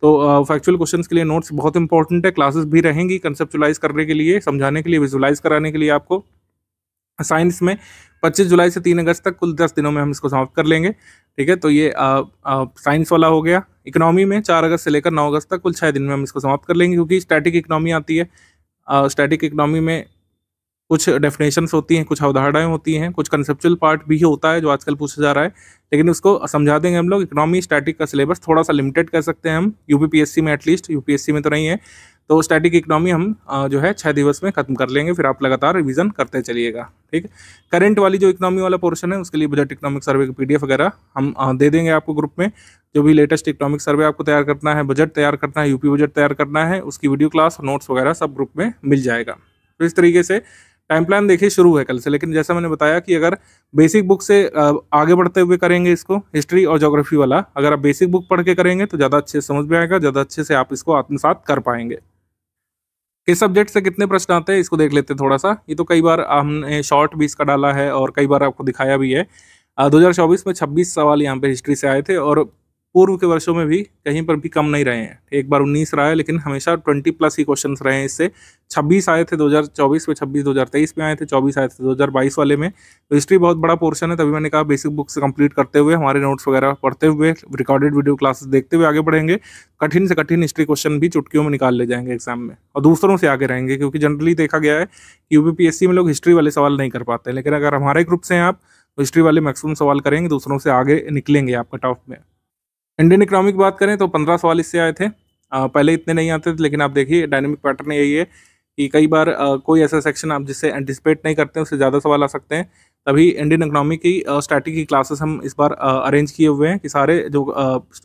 Speaker 2: तो फैक्चुअल क्वेश्चंस के लिए नोट्स बहुत इंपॉर्टेंट है। क्लासेस भी रहेंगी कंसेप्चुलाइज करने के लिए, समझाने के लिए, विजुलाइज कराने के लिए आपको। साइंस में 25 जुलाई से 3 अगस्त तक कुल 10 दिनों में हम इसको समाप्त कर लेंगे, ठीक है। तो ये साइंस वाला हो गया। इकोनॉमी में 4 अगस्त से लेकर 9 अगस्त तक कुल 6 दिन में हम इसको समाप्त कर लेंगे, क्योंकि स्टैटिक इकोनॉमी आती है। स्टैटिक इकोनॉमी में कुछ डेफिनेशंस होती हैं, कुछ अवधारणाएं होती हैं, कुछ कंसेप्चुअल पार्ट भी होता है जो आजकल पूछा जा रहा है, लेकिन उसको समझा देंगे हम लोग। इकोनॉमी स्टैटिक का सिलेबस थोड़ा सा लिमिटेड कह सकते हैं हम, यूपीपीएससी में, एटलीस्ट यूपीएससी में तो नहीं है। तो स्टैटिक इकोनॉमी हम जो है 6 दिवस में खत्म कर लेंगे, फिर आप लगातार रिवीजन करते चलिएगा। ठीक है, करंट वाली जो इकोनॉमी वाला पोर्शन है उसके लिए बजट इकोनॉमिक सर्वे की PDF वगैरह हम दे देंगे आपको ग्रुप में। जो भी लेटेस्ट इकोनॉमिक सर्वे आपको तैयार करना है, बजट तैयार करना है, यूपी बजट तैयार करना है, उसकी वीडियो क्लास नोट्स वगैरह सब ग्रुप में मिल जाएगा। तो इस तरीके से टाइम प्लान देखिए शुरू है कल से, लेकिन जैसा मैंने बताया कि अगर बेसिक बुक से आगे बढ़ते हुए करेंगे इसको, हिस्ट्री और ज्योग्राफी वाला, अगर आप बेसिक बुक पढ़ के करेंगे तो ज़्यादा अच्छे से समझ में आएगा, ज़्यादा अच्छे से आप इसको आत्मसात कर पाएंगे। किस सब्जेक्ट से कितने प्रश्न आते हैं इसको देख लेते हैं थोड़ा सा। ये तो कई बार हमने शॉर्ट भी इसका डाला है और कई बार आपको दिखाया भी है। 2024 में 26 सवाल यहाँ पे हिस्ट्री से आए थे और पूर्व के वर्षों में भी कहीं पर भी कम नहीं रहे हैं। एक बार 19 रहा है, लेकिन हमेशा 20+ ही क्वेश्चंस रहे हैं इससे। 26 आए थे 2024 में, 26 2023 में आए थे, 24 आए थे 2022 वाले में। तो हिस्ट्री बहुत बड़ा पोर्शन है, तभी मैंने कहा बेसिक बुक से कंप्लीट करते हुए, हमारे नोट्स वगैरह पढ़ते हुए, रिकॉर्डेड वीडियो क्लासेस देखते हुए आगे बढ़ेंगे। कठिन से कठिन हिस्ट्री क्वेश्चन भी चुटकियों में निकाल ले जाएंगे एग्जाम में और दूसरों से आगे रहेंगे, क्योंकि जनरली देखा गया है कि UPPSC में लोग हिस्ट्री वाले सवाल नहीं कर पाते, लेकिन अगर हमारे ग्रुप से हैं आप तो हिस्ट्री वाले मैक्सिमम सवाल करेंगे, दूसरों से आगे निकलेंगे आप कट ऑफ में। इंडियन इकोनॉमी की बात करें तो 15 सवाल इससे आए थे। पहले इतने नहीं आते थे, लेकिन आप देखिए डायनेमिक पैटर्न यही है कि कई बार कोई ऐसा सेक्शन आप जिससे एंटिसिपेट नहीं करते हैं उससे ज़्यादा सवाल आ सकते हैं। तभी इंडियन इकोनॉमी की स्टैटिक की क्लासेस हम इस बार अरेंज किए हुए हैं कि सारे जो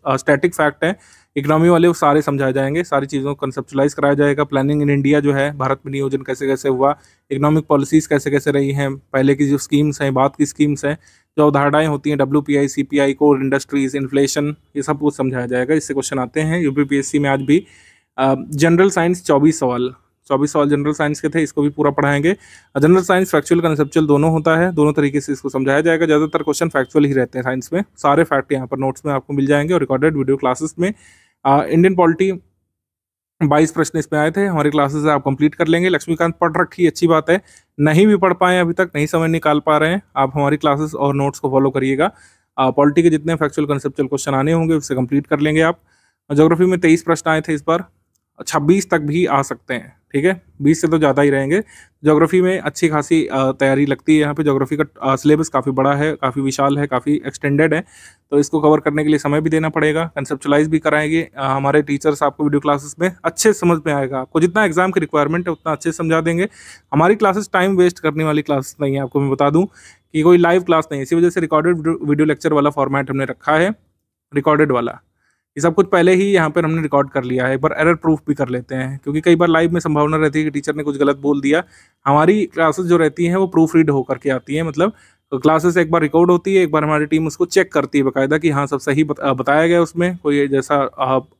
Speaker 2: स्टैटिक फैक्ट हैं इकोनॉमी वाले वो सारे समझाए जाएंगे, सारी चीज़ों को कंसेप्चुलाइज कराया जाएगा। प्लानिंग इन इंडिया जो है, भारत में नियोजन कैसे कैसे हुआ, इकोनॉमिक पॉलिसीज़ कैसे कैसे रही हैं, पहले की जो स्कीम्स हैं, बाद की स्कीम्स हैं, जो अवधारणाएं होती हैं, WPI, CPI, core industries, inflation, ये सब कुछ समझाया जाएगा। इससे क्वेश्चन आते हैं UPPSC में आज भी। जनरल साइंस 24 सवाल जनरल साइंस के थे, इसको भी पूरा पढ़ाएंगे। जनरल साइंस फैक्चुअल कंसेप्चुअल दोनों होता है, दोनों तरीके से इसको समझाया जाएगा। ज़्यादातर क्वेश्चन फैक्चुअल ही रहते हैं साइंस में, सारे फैक्ट यहाँ पर नोट्स में आपको मिल जाएंगे और रिकॉर्डेड वीडियो क्लासेस में। इंडियन पॉलिटी 22 प्रश्न इसमें आए थे, हमारी क्लासेस आप कंप्लीट कर लेंगे। लक्ष्मीकांत पढ़ रखी, अच्छी बात है। नहीं भी पढ़ पाए अभी तक, नहीं समझ निकाल पा रहे हैं, आप हमारी क्लासेस और नोट्स को फॉलो करिएगा। पॉलिटी के जितने फैक्चुअल कंसेप्चुअल क्वेश्चन आने होंगे उससे कंप्लीट कर लेंगे आप। ज्योग्राफी में 23 प्रश्न आए थे इस बार, 26 तक भी आ सकते हैं। ठीक है, 20 से तो ज़्यादा ही रहेंगे। ज्योग्राफी में अच्छी खासी तैयारी लगती है यहाँ पे। ज्योग्राफी का सिलेबस काफ़ी बड़ा है, काफ़ी विशाल है, काफ़ी एक्सटेंडेड है, तो इसको कवर करने के लिए समय भी देना पड़ेगा। कंसेप्चुलाइज भी कराएंगे हमारे टीचर्स आपको वीडियो क्लासेस में, अच्छे समझ में आएगा आपको। जितना एग्जाम की रिक्वायरमेंट है उतना अच्छे से समझा देंगे। हमारी क्लासेस टाइम वेस्ट करने वाली क्लासेस नहीं है, आपको मैं बता दूँ कि कोई लाइव क्लास नहीं है। इसी वजह से रिकॉर्डेड वीडियो लेक्चर वाला फॉर्मेट हमने रखा है, रिकॉर्डेड वाला। ये सब कुछ पहले ही यहाँ पर हमने रिकॉर्ड कर लिया है, एक बार एरर प्रूफ भी कर लेते हैं, क्योंकि कई बार लाइव में संभावना रहती है कि टीचर ने कुछ गलत बोल दिया। हमारी क्लासेस जो रहती हैं वो प्रूफ रीड होकर के आती हैं, मतलब क्लासेस एक बार रिकॉर्ड होती है, एक बार हमारी टीम उसको चेक करती है बाकायदा कि हाँ सब सही बताया गया, उसमें कोई जैसा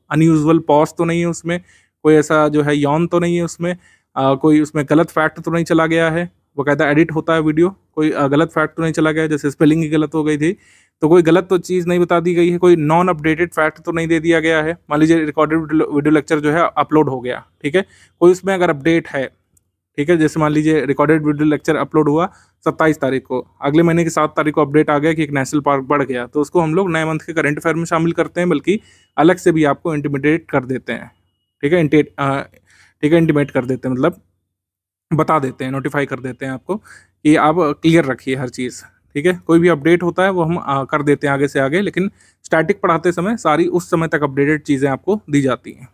Speaker 2: अनयूजुअल पॉज तो नहीं है, उसमें कोई ऐसा जो है यौन तो नहीं है, उसमें कोई उसमें गलत फैक्ट तो नहीं चला गया है। बाकायदा एडिट होता है वीडियो, कोई गलत फैक्ट तो नहीं चला गया, जैसे स्पेलिंग ही गलत हो गई थी तो कोई गलत तो चीज़ नहीं बता दी गई है, कोई नॉन अपडेटेड फैक्ट तो नहीं दे दिया गया है। मान लीजिए रिकॉर्डेड वीडियो लेक्चर जो है अपलोड हो गया, ठीक है, कोई उसमें अगर अपडेट है, ठीक है, जैसे मान लीजिए रिकॉर्डेड वीडियो लेक्चर अपलोड हुआ 27 तारीख को, अगले महीने की 7 तारीख को अपडेट आ गया कि एक नेशनल पार्क बढ़ गया, तो उसको हम लोग नए मंथ के करंट अफेयर में शामिल करते हैं, बल्कि अलग से भी आपको इंटीमेट कर देते हैं। ठीक है, इंटीमेट कर देते हैं, मतलब बता देते हैं, नोटिफाई कर देते हैं आपको कि आप क्लियर रखिए हर चीज़। ठीक है, कोई भी अपडेट होता है वो हम कर देते हैं आगे से आगे, लेकिन स्टैटिक पढ़ाते समय सारी उस समय तक अपडेटेड चीज़ें आपको दी जाती हैं।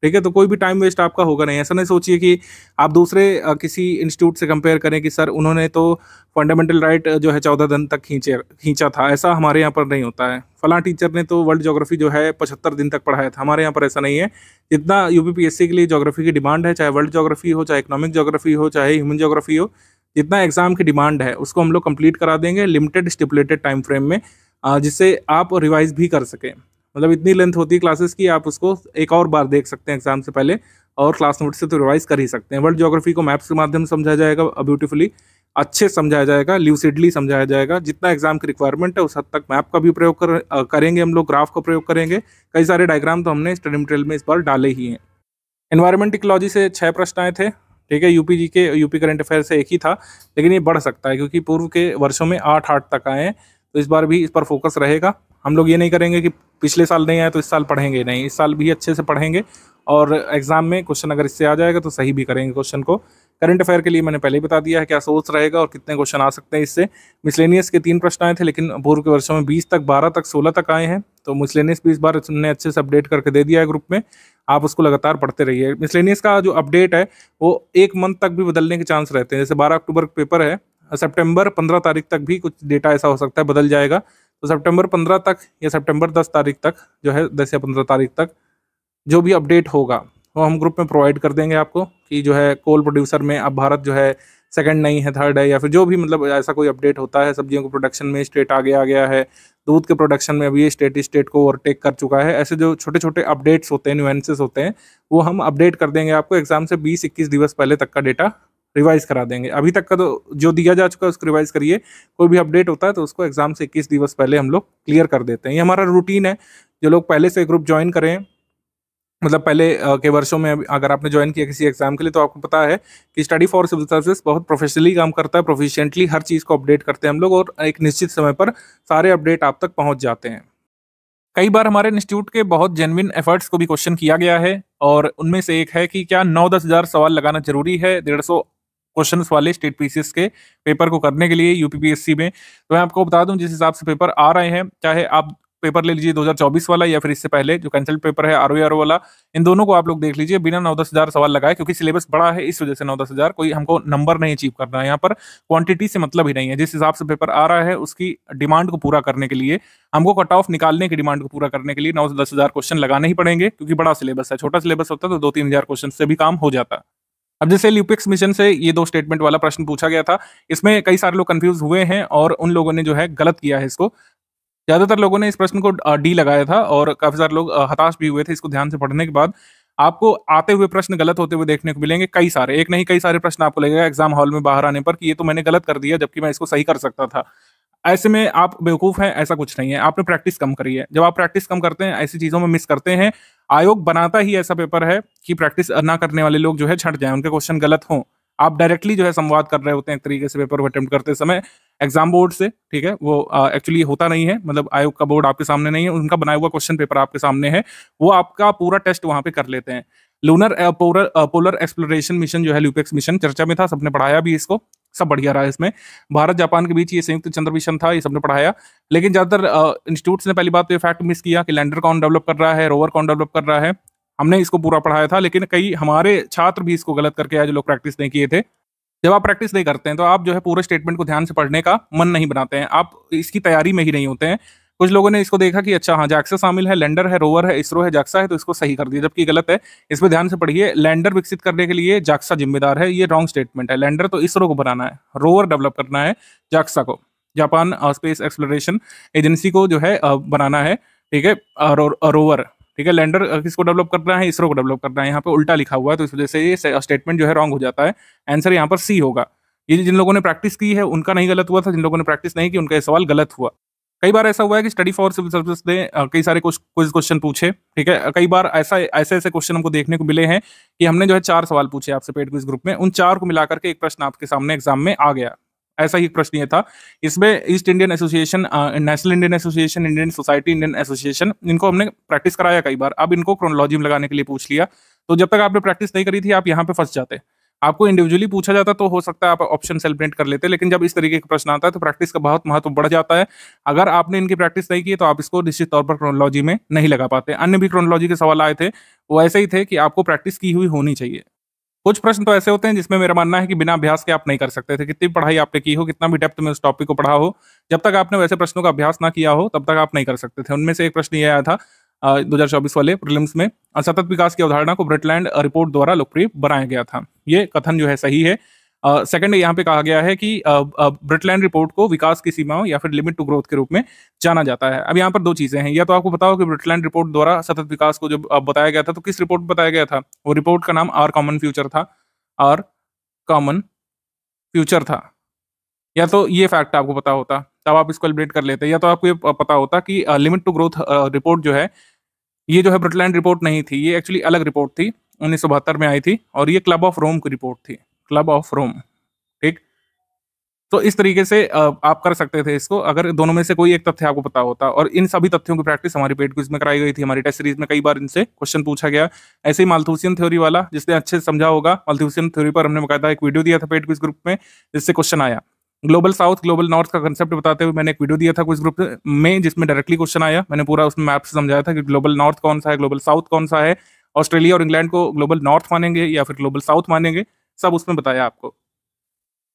Speaker 2: ठीक है, तो कोई भी टाइम वेस्ट आपका होगा नहीं। ऐसा नहीं सोचिए कि आप दूसरे किसी इंस्टीट्यूट से कंपेयर करें कि सर उन्होंने तो फंडामेंटल राइट जो है 14 दिन तक खींचा था, ऐसा हमारे यहाँ पर नहीं होता है। फलां टीचर ने तो वर्ल्ड ज्योग्राफी जो है 75 दिन तक पढ़ाया था, हमारे यहाँ पर ऐसा नहीं है। जितना UPPSC के लिए ज्योग्राफी की डिमांड है, चाहे वर्ल्ड ज्योग्राफी हो, चाहे इकोनॉमिक ज्योग्राफी हो, चाहे ह्यूमन ज्योग्राफी हो, जितना एग्जाम की डिमांड है उसको हम लोग कंप्लीट करा देंगे लिमिटेड स्टिपुलेटेड टाइम फ्रेम में, जिससे आप रिवाइज भी कर सकें। मतलब इतनी लेंथ होती है क्लासेस की, आप उसको एक और बार देख सकते हैं एग्जाम से पहले, और क्लास नोट से तो रिवाइज कर ही सकते हैं। वर्ल्ड ज्योग्राफी को मैप्स के माध्यम से समझाया जाएगा, ब्यूटीफुली अच्छे समझाया जाएगा, ल्यूसिडली समझाया जाएगा। जितना एग्जाम की रिक्वायरमेंट है उस हद तक मैप का भी प्रयोग करेंगे हम लोग, ग्राफ का प्रयोग करेंगे। कई सारे डायग्राम तो हमने स्टडी मटेरियल में इस बार डाले ही हैं। एनवायरमेंट इकोलॉजी से 6 प्रश्न आए थे। ठीक है, यूपी करंट अफेयर से एक ही था, लेकिन ये बढ़ सकता है क्योंकि पूर्व के वर्षों में 8 तक आए हैं, तो इस बार भी इस पर फोकस रहेगा। हम लोग ये नहीं करेंगे कि पिछले साल नहीं आया तो इस साल पढ़ेंगे नहीं, इस साल भी अच्छे से पढ़ेंगे और एग्जाम में क्वेश्चन अगर इससे आ जाएगा तो सही भी करेंगे क्वेश्चन को। करंट अफेयर के लिए मैंने पहले ही बता दिया है क्या सोर्स रहेगा और कितने क्वेश्चन आ सकते हैं इससे। मिसलेनियस के 3 प्रश्न आए थे, लेकिन पूर्व के वर्षों में 20 तक, 12 तक, 16 तक आए हैं, तो मिसलेनियस भी इस बार हमने अच्छे से अपडेट करके दे दिया है ग्रुप में। आप उसको लगातार पढ़ते रहिए। मिसलेनियस का जो अपडेट है वो 1 मंथ तक भी बदलने के चांस रहते हैं। जैसे 12 अक्टूबर का पेपर है, सितंबर 15 तारीख तक भी कुछ डेटा ऐसा हो सकता है बदल जाएगा। तो सितंबर 15 तक या सितंबर 10 तारीख तक जो है, 10 या 15 तारीख तक जो भी अपडेट होगा वो हम ग्रुप में प्रोवाइड कर देंगे आपको, कि जो है कोल प्रोड्यूसर में अब भारत जो है सेकंड नहीं है, थर्ड है, या फिर जो भी मतलब ऐसा कोई अपडेट होता है। सब्जियों के प्रोडक्शन में स्टेट आगे आ गया है, दूध के प्रोडक्शन में अभी ये स्टेट को ओवरटेक कर चुका है। ऐसे जो छोटे छोटे अपडेट्स होते हैं, न्यूएंसेस होते हैं, वो हम अपडेट कर देंगे आपको। एग्जाम से 20-21 दिवस पहले तक का डेटा रिवाइज करा देंगे। अभी तक का तो जो दिया जा चुका है उसको रिवाइज करिए। कोई भी अपडेट होता है तो उसको एग्जाम से 21 दिवस पहले हम लोग क्लियर कर देते हैं। ये हमारा रूटीन है। जो लोग पहले से ग्रुप ज्वाइन करें, मतलब पहले के वर्षों में अगर आपने ज्वाइन किया किसी एग्जाम के लिए, तो आपको पता है कि स्टडी फॉर सिविल सर्विसेज बहुत प्रोफेशनली काम करता है, प्रोफिशिएंटली हर चीज़ को अपडेट करते हैं हम लोग, और एक निश्चित समय पर सारे अपडेट आप तक पहुंच जाते हैं। कई बार हमारे इंस्टीट्यूट के बहुत जेन्युइन एफर्ट्स को भी क्वेश्चन किया गया है, और उनमें से एक है कि क्या 9-10 हज़ार सवाल लगाना जरूरी है 150 क्वेश्चंस वाले स्टेट पीसीएस के पेपर को करने के लिए यूपीपीएससी में। तो मैं आपको बता दूं, जिस हिसाब से पेपर आ रहे हैं, चाहे आप पेपर ले लीजिए 2024 वाला या फिर इससे पहले जो कैंसिल्ड पेपर है आरओ वाला, इन दोनों को आप लोग देख लीजिए बिना 9-10 हज़ार सवाल लगाए, क्योंकि सिलेबस बड़ा है इस वजह से 9-10 हज़ार। कोई हमको नंबर नहीं अचीव करना है यहाँ पर, क्वांटिटी से मतलब ही नहीं है। जिस हिसाब से पेपर आ रहा है उसकी डिमांड को पूरा करने के लिए, हमको कट ऑफ निकालने की डिमांड को पूरा करने के लिए 9 से 10 हज़ार क्वेश्चन लगाने ही पड़ेंगे, क्योंकि बड़ा सिलेबस है। छोटा सिलेबस होता तो 2-3 हज़ार क्वेश्चन से भी काम हो जाता। अब जैसे ल्यूपिक्स मिशन से ये 2 स्टेटमेंट वाला प्रश्न पूछा गया था, इसमें कई सारे लोग कंफ्यूज हुए हैं और उन लोगों ने जो है गलत किया है इसको। ज्यादातर लोगों ने इस प्रश्न को डी लगाया था, और काफी सारे लोग हताश भी हुए थे इसको ध्यान से पढ़ने के बाद। आपको आते हुए प्रश्न गलत होते हुए देखने को मिलेंगे, कई सारे, एक नहीं कई सारे प्रश्न आपको लगेगा एग्जाम हॉल में बाहर आने पर कि ये तो मैंने गलत कर दिया, जबकि मैं इसको सही कर सकता था। ऐसे में आप बेवकूफ हैं, ऐसा कुछ नहीं है। आपने प्रैक्टिस कम करी है। जब आप प्रैक्टिस कम करते हैं, ऐसी चीजों में मिस करते हैं, आयोग बनाता ही ऐसा पेपर है कि प्रैक्टिस ना करने वाले लोग जो है छट जाएं, उनके क्वेश्चन गलत हों। आप डायरेक्टली जो है संवाद कर रहे होते हैं एक तरीके से पेपर को अटेम्प्ट करते समय एग्जाम बोर्ड से, ठीक है। वो एक्चुअली होता नहीं है, मतलब आयोग का बोर्ड आपके सामने नहीं है, उनका बनाया हुआ क्वेश्चन पेपर आपके सामने है, वो आपका पूरा टेस्ट वहां पे कर लेते हैं। लूनर पोलर एक्सप्लोरेशन मिशन जो है ल्यूपेक्स मिशन चर्चा में था, सबने पढ़ाया भी इसको, सब बढ़िया रहा। इसमें भारत जापान के बीच ये संयुक्त चंद्र मिशन था, ये सबने पढ़ाया। लेकिन ज्यादातर इंस्टीट्यूट्स ने पहली बात तो ये फैक्ट मिस किया कि लैंडर कौन डेवलप कर रहा है, रोवर कौन डेवलप कर रहा है। हमने इसको पूरा पढ़ाया था, लेकिन कई हमारे छात्र भी इसको गलत करके आए जो लोग प्रैक्टिस नहीं किए थे। जब आप प्रैक्टिस नहीं करते हैं तो आप जो है पूरे स्टेटमेंट को ध्यान से पढ़ने का मन नहीं बनाते हैं, आप इसकी तैयारी में ही नहीं होते हैं। कुछ लोगों ने इसको देखा कि अच्छा हाँ जाक्सा शामिल है, लैंडर है, रोवर है, इसरो है, जाक्सा है, तो इसको सही कर दिया, जबकि गलत है। इस पे ध्यान से पढ़िए। लैंडर विकसित करने के लिए जाक्सा जिम्मेदार है, ये रॉन्ग स्टेटमेंट है। लैंडर तो इसरो को बनाना है, रोवर डेवलप करना है जाक्सा को, जापान स्पेस एक्सप्लोरेशन एजेंसी को जो है बनाना है, ठीक है, रोवर, ठीक है। लैंडर किसको डेवलप करना है, इसरो को डेवलप करना है। यहाँ पे उल्टा लिखा हुआ है, तो इस वजह से ये स्टेटमेंट जो है रॉन्ग हो जाता है। आंसर यहाँ पर सी होगा। ये जिन लोगों ने प्रैक्टिस की है उनका नहीं गलत हुआ था, जिन लोगों ने प्रैक्टिस नहीं की उनका ये सवाल गलत हुआ। कई बार ऐसा हुआ है कि स्टडी फॉर सिविल सर्विस ने कई सारे क्विज क्वेश्चन पूछे, ठीक है। कई बार ऐसे क्वेश्चन हमको देखने को मिले हैं कि हमने जो है 4 सवाल पूछे आपसे पेड क्विज ग्रुप में, उन 4 को मिलाकर के एक प्रश्न आपके सामने एग्जाम में आ गया। ऐसा ही एक प्रश्न ये था। इसमें east Indian association, national Indian association, Indian society, Indian association, इनको हमने प्रैक्टिस कराया कई बार। अब इनको क्रोनोलॉजी में लगाने के लिए पूछ लिया, तो जब तक आपने प्रैक्टिस नहीं करी थी आप यहाँ पे फंस जाते। आपको इंडिविजुअली पूछा जाता तो हो सकता है आप ऑप्शन सेलिब्रेट कर लेते, लेकिन जब इस तरीके का प्रश्न आता है तो प्रैक्टिस का बहुत महत्व बढ़ जाता है। अगर आपने इनकी प्रैक्टिस नहीं की तो आप इसको निश्चित तौर पर क्रोनोलॉजी में नहीं लगा पाते। अन्य भी क्रोनोलॉजी के सवाल आए थे, वो ऐसे ही थे कि आपको प्रैक्टिस की हुई होनी चाहिए। कुछ प्रश्न तो ऐसे होते हैं जिसमें मेरा मानना है कि बिना अभ्यास के आप नहीं कर सकते थे, कितनी पढ़ाई आपने की हो, कितना भी डेप्थ में उस टॉपिक को पढ़ा हो, जब तक आपने वैसे प्रश्नों का अभ्यास ना किया हो तब तक आप नहीं कर सकते थे। उनमें से एक प्रश्न ये आया था 2024 वाले प्रीलिम्स में, सतत विकास की अवधारणा को ब्रिटलैंड रिपोर्ट द्वारा लोकप्रिय बनाया गया था। ये कथन जो है सही है। सेकंड यहाँ पे कहा गया है कि ब्रिटलैंड रिपोर्ट को विकास की सीमाओं या फिर लिमिट टू ग्रोथ के रूप में जाना जाता है। अब यहाँ पर 2 चीजें हैं, या तो आपको बताओ कि ब्रिटलैंड रिपोर्ट द्वारा सतत विकास को जब बताया गया था तो किस रिपोर्ट बताया गया था। वो रिपोर्ट का नाम आर कॉमन फ्यूचर था, आर कॉमन फ्यूचर था। या तो ये फैक्ट आपको पता होता तब आप इसको एलिब्रेट कर लेते, या तो आपको ये पता होता कि लिमिट टू ग्रोथ रिपोर्ट जो है ये जो है ब्रिटलैंड रिपोर्ट नहीं थी, ये एक्चुअली अलग रिपोर्ट थी, 1972 में आई थी, और ये क्लब ऑफ रोम की रिपोर्ट थी, क्लब ऑफ रोम, ठीक। तो इस तरीके से आप कर सकते थे इसको, अगर दोनों में से कोई एक तथ्य आपको पता होता। और इन सभी तथ्यों की प्रैक्टिस हमारी पेड क्विज में कराई गई थी, हमारी टेस्ट सीरीज में कई बार इनसे क्वेश्चन पूछा गया। ऐसे ही माल्थूसियन थ्योरी वाला, जिसने अच्छे से समझा होगा, माल्थूसियन थ्योरी पर हमने बकायदा एक वीडियो दिया था पेड क्विज ग्रुप में, जिससे क्वेश्चन आया। ग्लोबल साउथ ग्लोबल नॉर्थ का कंसेप्ट बताते हुए मैंने एक वीडियो दिया था क्विज ग्रुप में, जिसमें डायरेक्टली क्वेश्चन आया। मैंने पूरा उसमें मैप से समझाया था कि ग्लोबल नॉर्थ कौन सा है, ग्लोबल साउथ कौन सा है, ऑस्ट्रेलिया और इंग्लैंड को ग्लोबल नॉर्थ मानेंगे या फिर ग्लोबल साउथ मानेंगे, सब उसमें बताया आपको।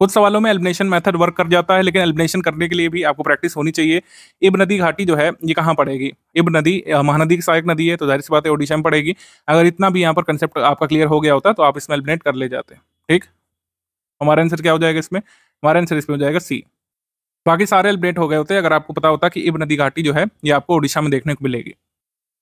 Speaker 2: कुछ सवालों में एलिमिनेशन मेथड वर्क कर जाता है, लेकिन एलिमिनेशन करने के लिए भी आपको प्रैक्टिस होनी चाहिए। इब नदी घाटी जो है ये कहाँ पड़ेगी? इब नदी महानदी की सहायक नदी है, तो जाहिर सी बात है ओडिशा में पड़ेगी। अगर इतना भी यहाँ पर कंसेप्ट आपका क्लियर हो गया होता तो आप इसमें एलिमिनेट कर ले जाते। ठीक, हमारा आंसर क्या हो जाएगा इसमें? हमारा आंसर इसमें हो जाएगा सी। बाकी सारे एलिमिनेट हो गए होते अगर आपको पता होता कि इब नदी घाटी जो है ये आपको ओडिशा में देखने को मिलेगी।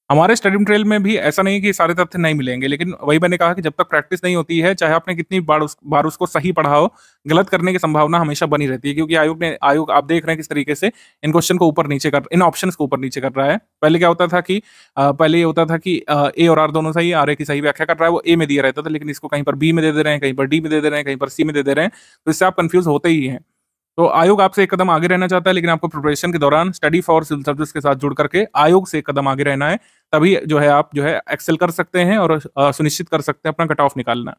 Speaker 2: हमारे स्टडी मटेरियल में भी ऐसा नहीं कि सारे तथ्य नहीं मिलेंगे, लेकिन वही मैंने कहा कि जब तक प्रैक्टिस नहीं होती है, चाहे आपने कितनी बार उसको सही पढ़ा हो, गलत करने की संभावना हमेशा बनी रहती है। क्योंकि आयोग आप देख रहे हैं किस तरीके से इन क्वेश्चन को ऊपर नीचे इन ऑप्शंस को ऊपर नीचे कर रहा है। पहले क्या होता था कि पहले ये होता था कि ए और आर दोनों सही, आर ए की सही व्याख्या कर रहा है, वो ए में दिया रहता था, लेकिन इसको कहीं पर बी में दे दे रहे हैं, कहीं पर डी में दे दे रहे हैं, कहीं पर सी में दे दे रहे हैं, तो इससे आप कंफ्यूज होते ही हैं। तो आयोग आपसे एक कदम आगे रहना चाहता है, लेकिन आपको प्रिपरेशन के दौरान स्टडी फॉर सिविल सर्विस के साथ जुड़ करके आयोग से एक कदम आगे रहना है, तभी जो है आप जो है एक्सेल कर सकते हैं और सुनिश्चित कर सकते हैं अपना कट ऑफ निकालना।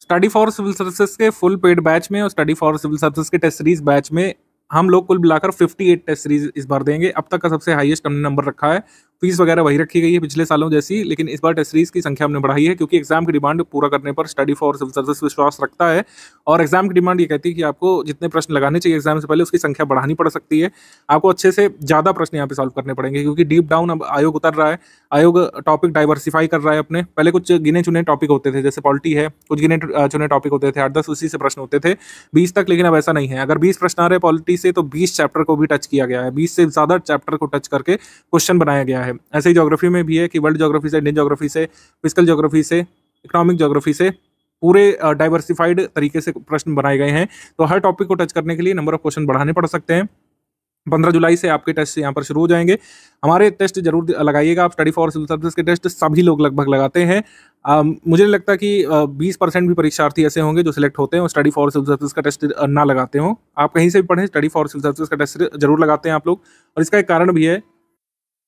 Speaker 2: स्टडी फॉर सिविल सर्विसेज के फुल पेड बैच में और स्टडी फॉर सिविल सर्विसेज के टेस्ट सीरीज बैच में हम लोग कुल मिलाकर 58 टेस्ट सीरीज इस बार देंगे। अब तक का सबसे हाईएस्ट हमने नंबर रखा है। फीस वगैरह वही रखी गई है पिछले सालों जैसी, लेकिन इस बार टेस्ट सीरीज की संख्या हमने बढ़ाई है, क्योंकि एग्जाम की डिमांड पूरा करने पर स्टडी फॉर सिविल सर्विस विश्वास रखता है। और एग्जाम की डिमांड ये कहती है कि आपको जितने प्रश्न लगाने चाहिए एग्जाम से पहले, उसकी संख्या बढ़ानी पड़ सकती है। आपको अच्छे से ज़्यादा प्रश्न यहाँ पे सॉल्व करने पड़ेंगे, क्योंकि डीप डाउन अब आयोग उतर रहा है। आयोग टॉपिक डाइवर्सिफाई कर रहा है अपने। पहले कुछ गिने चुने टॉपिक होते थे, जैसे पॉलिटी है, कुछ गिने चुने टॉपिक होते थे, 8-10 उसी से प्रश्न होते थे 20 तक, लेकिन अब ऐसा नहीं है। अगर 20 प्रश्न आ रहे हैं पॉलिटी से, तो 20 चैप्टर को भी टच किया गया है, 20 से ज़्यादा चैप्टर को टच करके क्वेश्चन बनाया गया है। ऐसे ही ज्योग्राफी में भी है कि वर्ल्ड ज्योग्राफी से, इंडियन ज्योग्राफी से, फिजिकल ज्योग्राफी से, इकोनॉमिक ज्योग्राफी से पूरे डाइवर्सिफाइड तरीके से प्रश्न बनाए गए हैं। तो हर टॉपिक को टच करने के लिए नंबर ऑफ क्वेश्चन बढ़ाने पड़ सकते हैं। 15 जुलाई से आपके टेस्ट यहाँ पर शुरू हो जाएंगे। हमारे टेस्ट जरूर लगाइएगा आप। स्टडी फॉर सिविल सर्विस के टेस्ट सभी लोग लगभग लगाते हैं। मुझे नहीं लगता कि 20% भी परीक्षार्थी ऐसे होंगे जो सिलेक्ट होते हैं और स्टडी फॉर सिविल सर्विस का टेस्ट ना लगाते हो। आप कहीं से भी पढ़ें, स्टडी फॉर सिविल सर्विस का टेस्ट जरूर लगाते हैं आप लोग, और इसका एक कारण भी है।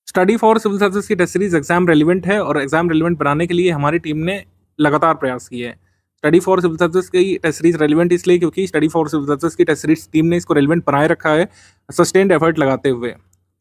Speaker 2: स्टडी फॉर सिविल सर्विस की टेस्ट सीरीज एग्जाम रेलिवेंट है, और एग्जाम रेलिवेंट बनाने के लिए हमारी टीम ने लगातार प्रयास किए हैं। स्टडी फॉर सिविल सर्विस की टेस्ट सीरीज रेलिवेंट इसलिए क्योंकि स्टडी फॉर सिविल सर्विस की टेस्ट सीरीज टीम ने इसको रेलिवेंट बनाए रखा है सस्टेन्ड एफर्ट लगाते हुए।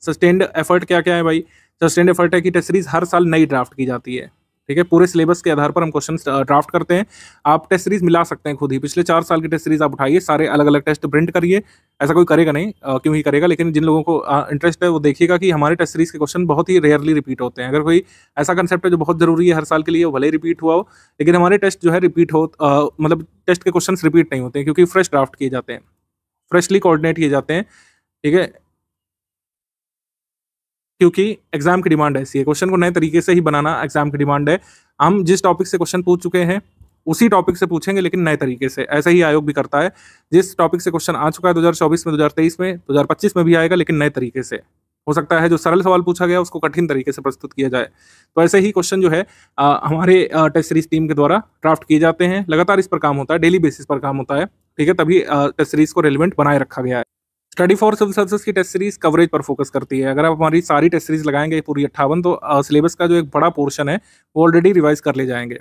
Speaker 2: सस्टेन्ड एफर्ट क्या क्या है भाई? सस्टेन्ड एफर्ट है कि टेस्ट सीरीज हर साल नई ड्राफ्ट की जाती है। ठीक है, पूरे सिलेबस के आधार पर हम क्वेश्चन ड्राफ्ट करते हैं। आप टेस्ट सीरीज मिला सकते हैं खुद ही। पिछले 4 साल की टेस्ट सीरीज आप उठाइए, सारे अलग अलग टेस्ट प्रिंट करिए। ऐसा कोई करेगा नहीं, क्यों ही करेगा, लेकिन जिन लोगों को इंटरेस्ट है वो देखिएगा कि हमारे टेस्ट सीरीज के क्वेश्चन बहुत ही रेयरली रिपीट होते हैं। अगर कोई ऐसा कंसेप्ट है जो बहुत जरूरी है हर साल के लिए, वो भले ही रिपीट हुआ हो, लेकिन हमारे टेस्ट जो है रिपीट हो मतलब टेस्ट के क्वेश्चन रिपीट नहीं होते हैं, क्योंकि फ्रेश ड्राफ्ट किए जाते हैं, फ्रेशली कोऑर्डिनेट किए जाते हैं। ठीक है, क्योंकि एग्जाम की डिमांड ऐसी है, क्वेश्चन को नए तरीके से ही बनाना एग्जाम की डिमांड है। हम जिस टॉपिक से क्वेश्चन पूछ चुके हैं उसी टॉपिक से पूछेंगे, लेकिन नए तरीके से। ऐसा ही आयोग भी करता है, जिस टॉपिक से क्वेश्चन आ चुका है 2024 में, 2023 में, 2025 में भी आएगा, लेकिन नए तरीके से। हो सकता है जो सरल सवाल पूछा गया उसको कठिन तरीके से प्रस्तुत किया जाए। तो ऐसे ही क्वेश्चन जो है हमारे टेस्ट सीरीज टीम के द्वारा ड्राफ्ट किए जाते हैं। लगातार इस पर काम होता है, डेली बेसिस पर काम होता है। ठीक है, तभी टेस्ट सीरीज को रेलिवेंट बनाए रखा गया है। स्टडी फॉर सिविल सर्विसेज की टेस्ट सीरीज कवरेज पर फोकस करती है। अगर आप हमारी सारी टेस्ट सीरीज लगाएंगे पूरी 58, तो सिलेबस का जो एक बड़ा पोर्शन है वो ऑलरेडी रिवाइज कर ले जाएंगे।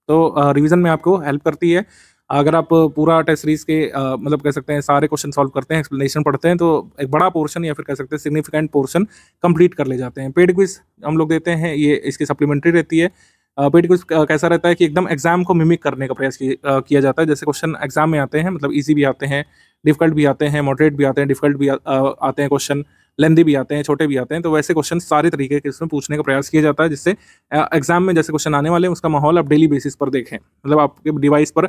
Speaker 2: तो रिवीजन में आपको हेल्प करती है। अगर आप पूरा टेस्ट सीरीज के मतलब कह सकते हैं सारे क्वेश्चन सॉल्व करते हैं, एक्सप्लेनेशन पढ़ते हैं, तो एक बड़ा पोर्शन या फिर कह सकते हैं सिग्निफिकेंट पोर्शन कंप्लीट कर ले जाते हैं। पेड क्विज हम लोग देते हैं, ये इसकी सप्लीमेंट्री रहती है। पेड क्विज कैसा रहता है कि एकदम एग्जाम को मिमिक करने का प्रयास किया जाता है। जैसे क्वेश्चन एग्जाम में आते हैं, मतलब ईजी भी आते हैं, डिफिकल्ट भी आते हैं, मॉडरेट भी आते हैं, डिफिकल्ट भी आते हैं क्वेश्चन, लेंदी भी आते हैं, छोटे भी आते हैं। तो वैसे क्वेश्चन सारे तरीके के इसमें पूछने का प्रयास किया जाता है, जिससे एग्जाम में जैसे क्वेश्चन आने वाले हैं उसका माहौल आप डेली बेसिस पर देखें। मतलब आपके डिवाइस पर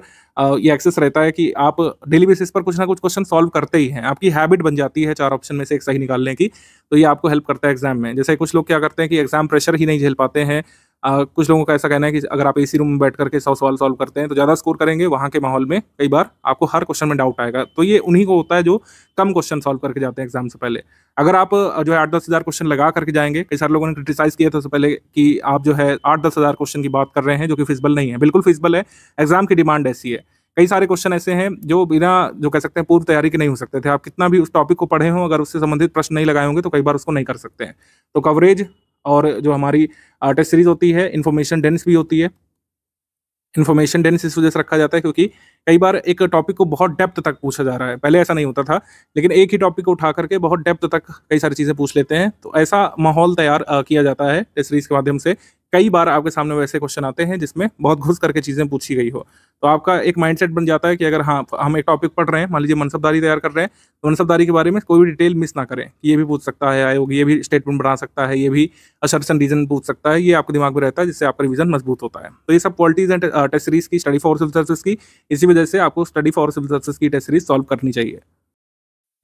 Speaker 2: ये एक्सेस रहता है कि आप डेली बेसिस पर कुछ ना कुछ क्वेश्चन सॉल्व करते ही हैं। आपकी हैबिट बन जाती है 4 ऑप्शन में से एक सही निकालने की। तो ये आपको हेल्प करता है एग्जाम में। जैसे कुछ लोग क्या करते हैं कि एग्जाम प्रेशर ही नहीं झेल पाते हैं। कुछ लोगों का ऐसा कहना है कि अगर आप एसी रूम में बैठ करके 100 सवाल सॉल्व करते हैं तो ज़्यादा स्कोर करेंगे। वहाँ के माहौल में कई बार आपको हर क्वेश्चन में डाउट आएगा। तो ये उन्हीं को होता है जो कम क्वेश्चन सॉल्व करके जाते हैं एग्जाम से पहले। अगर आप जो है 8-10 हज़ार क्वेश्चन लगा करके जाएंगे, कई सारे लोगों ने क्रिटिसाइज किया था उससे पहले कि आप जो है 8-10 हज़ार क्वेश्चन की बात कर रहे हैं, जो कि फिजिबल नहीं है। बिल्कुल फिजिबल है, एग्जाम की डिमांड ऐसी है। कई सारे क्वेश्चन ऐसे हैं जो बिना जो कह सकते हैं पूर्व तैयारी के नहीं हो सकते थे। आप कितना भी उस टॉपिक को पढ़े हों, अगर उससे संबंधित प्रश्न नहीं लगाए होंगे तो कई बार उसको नहीं कर सकते हैं। तो कवरेज और जो हमारी टेस्ट सीरीज होती है इन्फॉर्मेशन डेंस भी होती है। इन्फॉर्मेशन डेंस इस वजह से रखा जाता है क्योंकि कई बार एक टॉपिक को बहुत डेप्थ तक पूछा जा रहा है। पहले ऐसा नहीं होता था, लेकिन एक ही टॉपिक को उठा करके बहुत डेप्थ तक कई सारी चीज़ें पूछ लेते हैं। तो ऐसा माहौल तैयार किया जाता है टेस्ट सीरीज के माध्यम से कई बार आपके सामने वैसे क्वेश्चन आते हैं जिसमें बहुत घुस करके चीज़ें पूछी गई हो, तो आपका एक माइंडसेट बन जाता है कि अगर हाँ हम एक टॉपिक पढ़ रहे हैं, मान लीजिए मनसबदारी तैयार कर रहे हैं, तो मनसबदारी के बारे में कोई भी डिटेल मिस ना करें। ये भी पूछ सकता है आयोग, ये भी स्टेटमेंट बना सकता है, ये भी असर्शन रीजन पूछ सकता है, ये आपके दिमाग में रहता है, जिससे आपका रिवीजन मजबूत होता है। तो ये सब क्वालिटीज एंड टेस्ट सीरीज की, स्टडी फॉर सिविल सर्विसेज की, इसी वजह से आपको स्टडी फॉर सिविल सर्विसेज की टेस्ट सीरीज सॉल्व करनी चाहिए।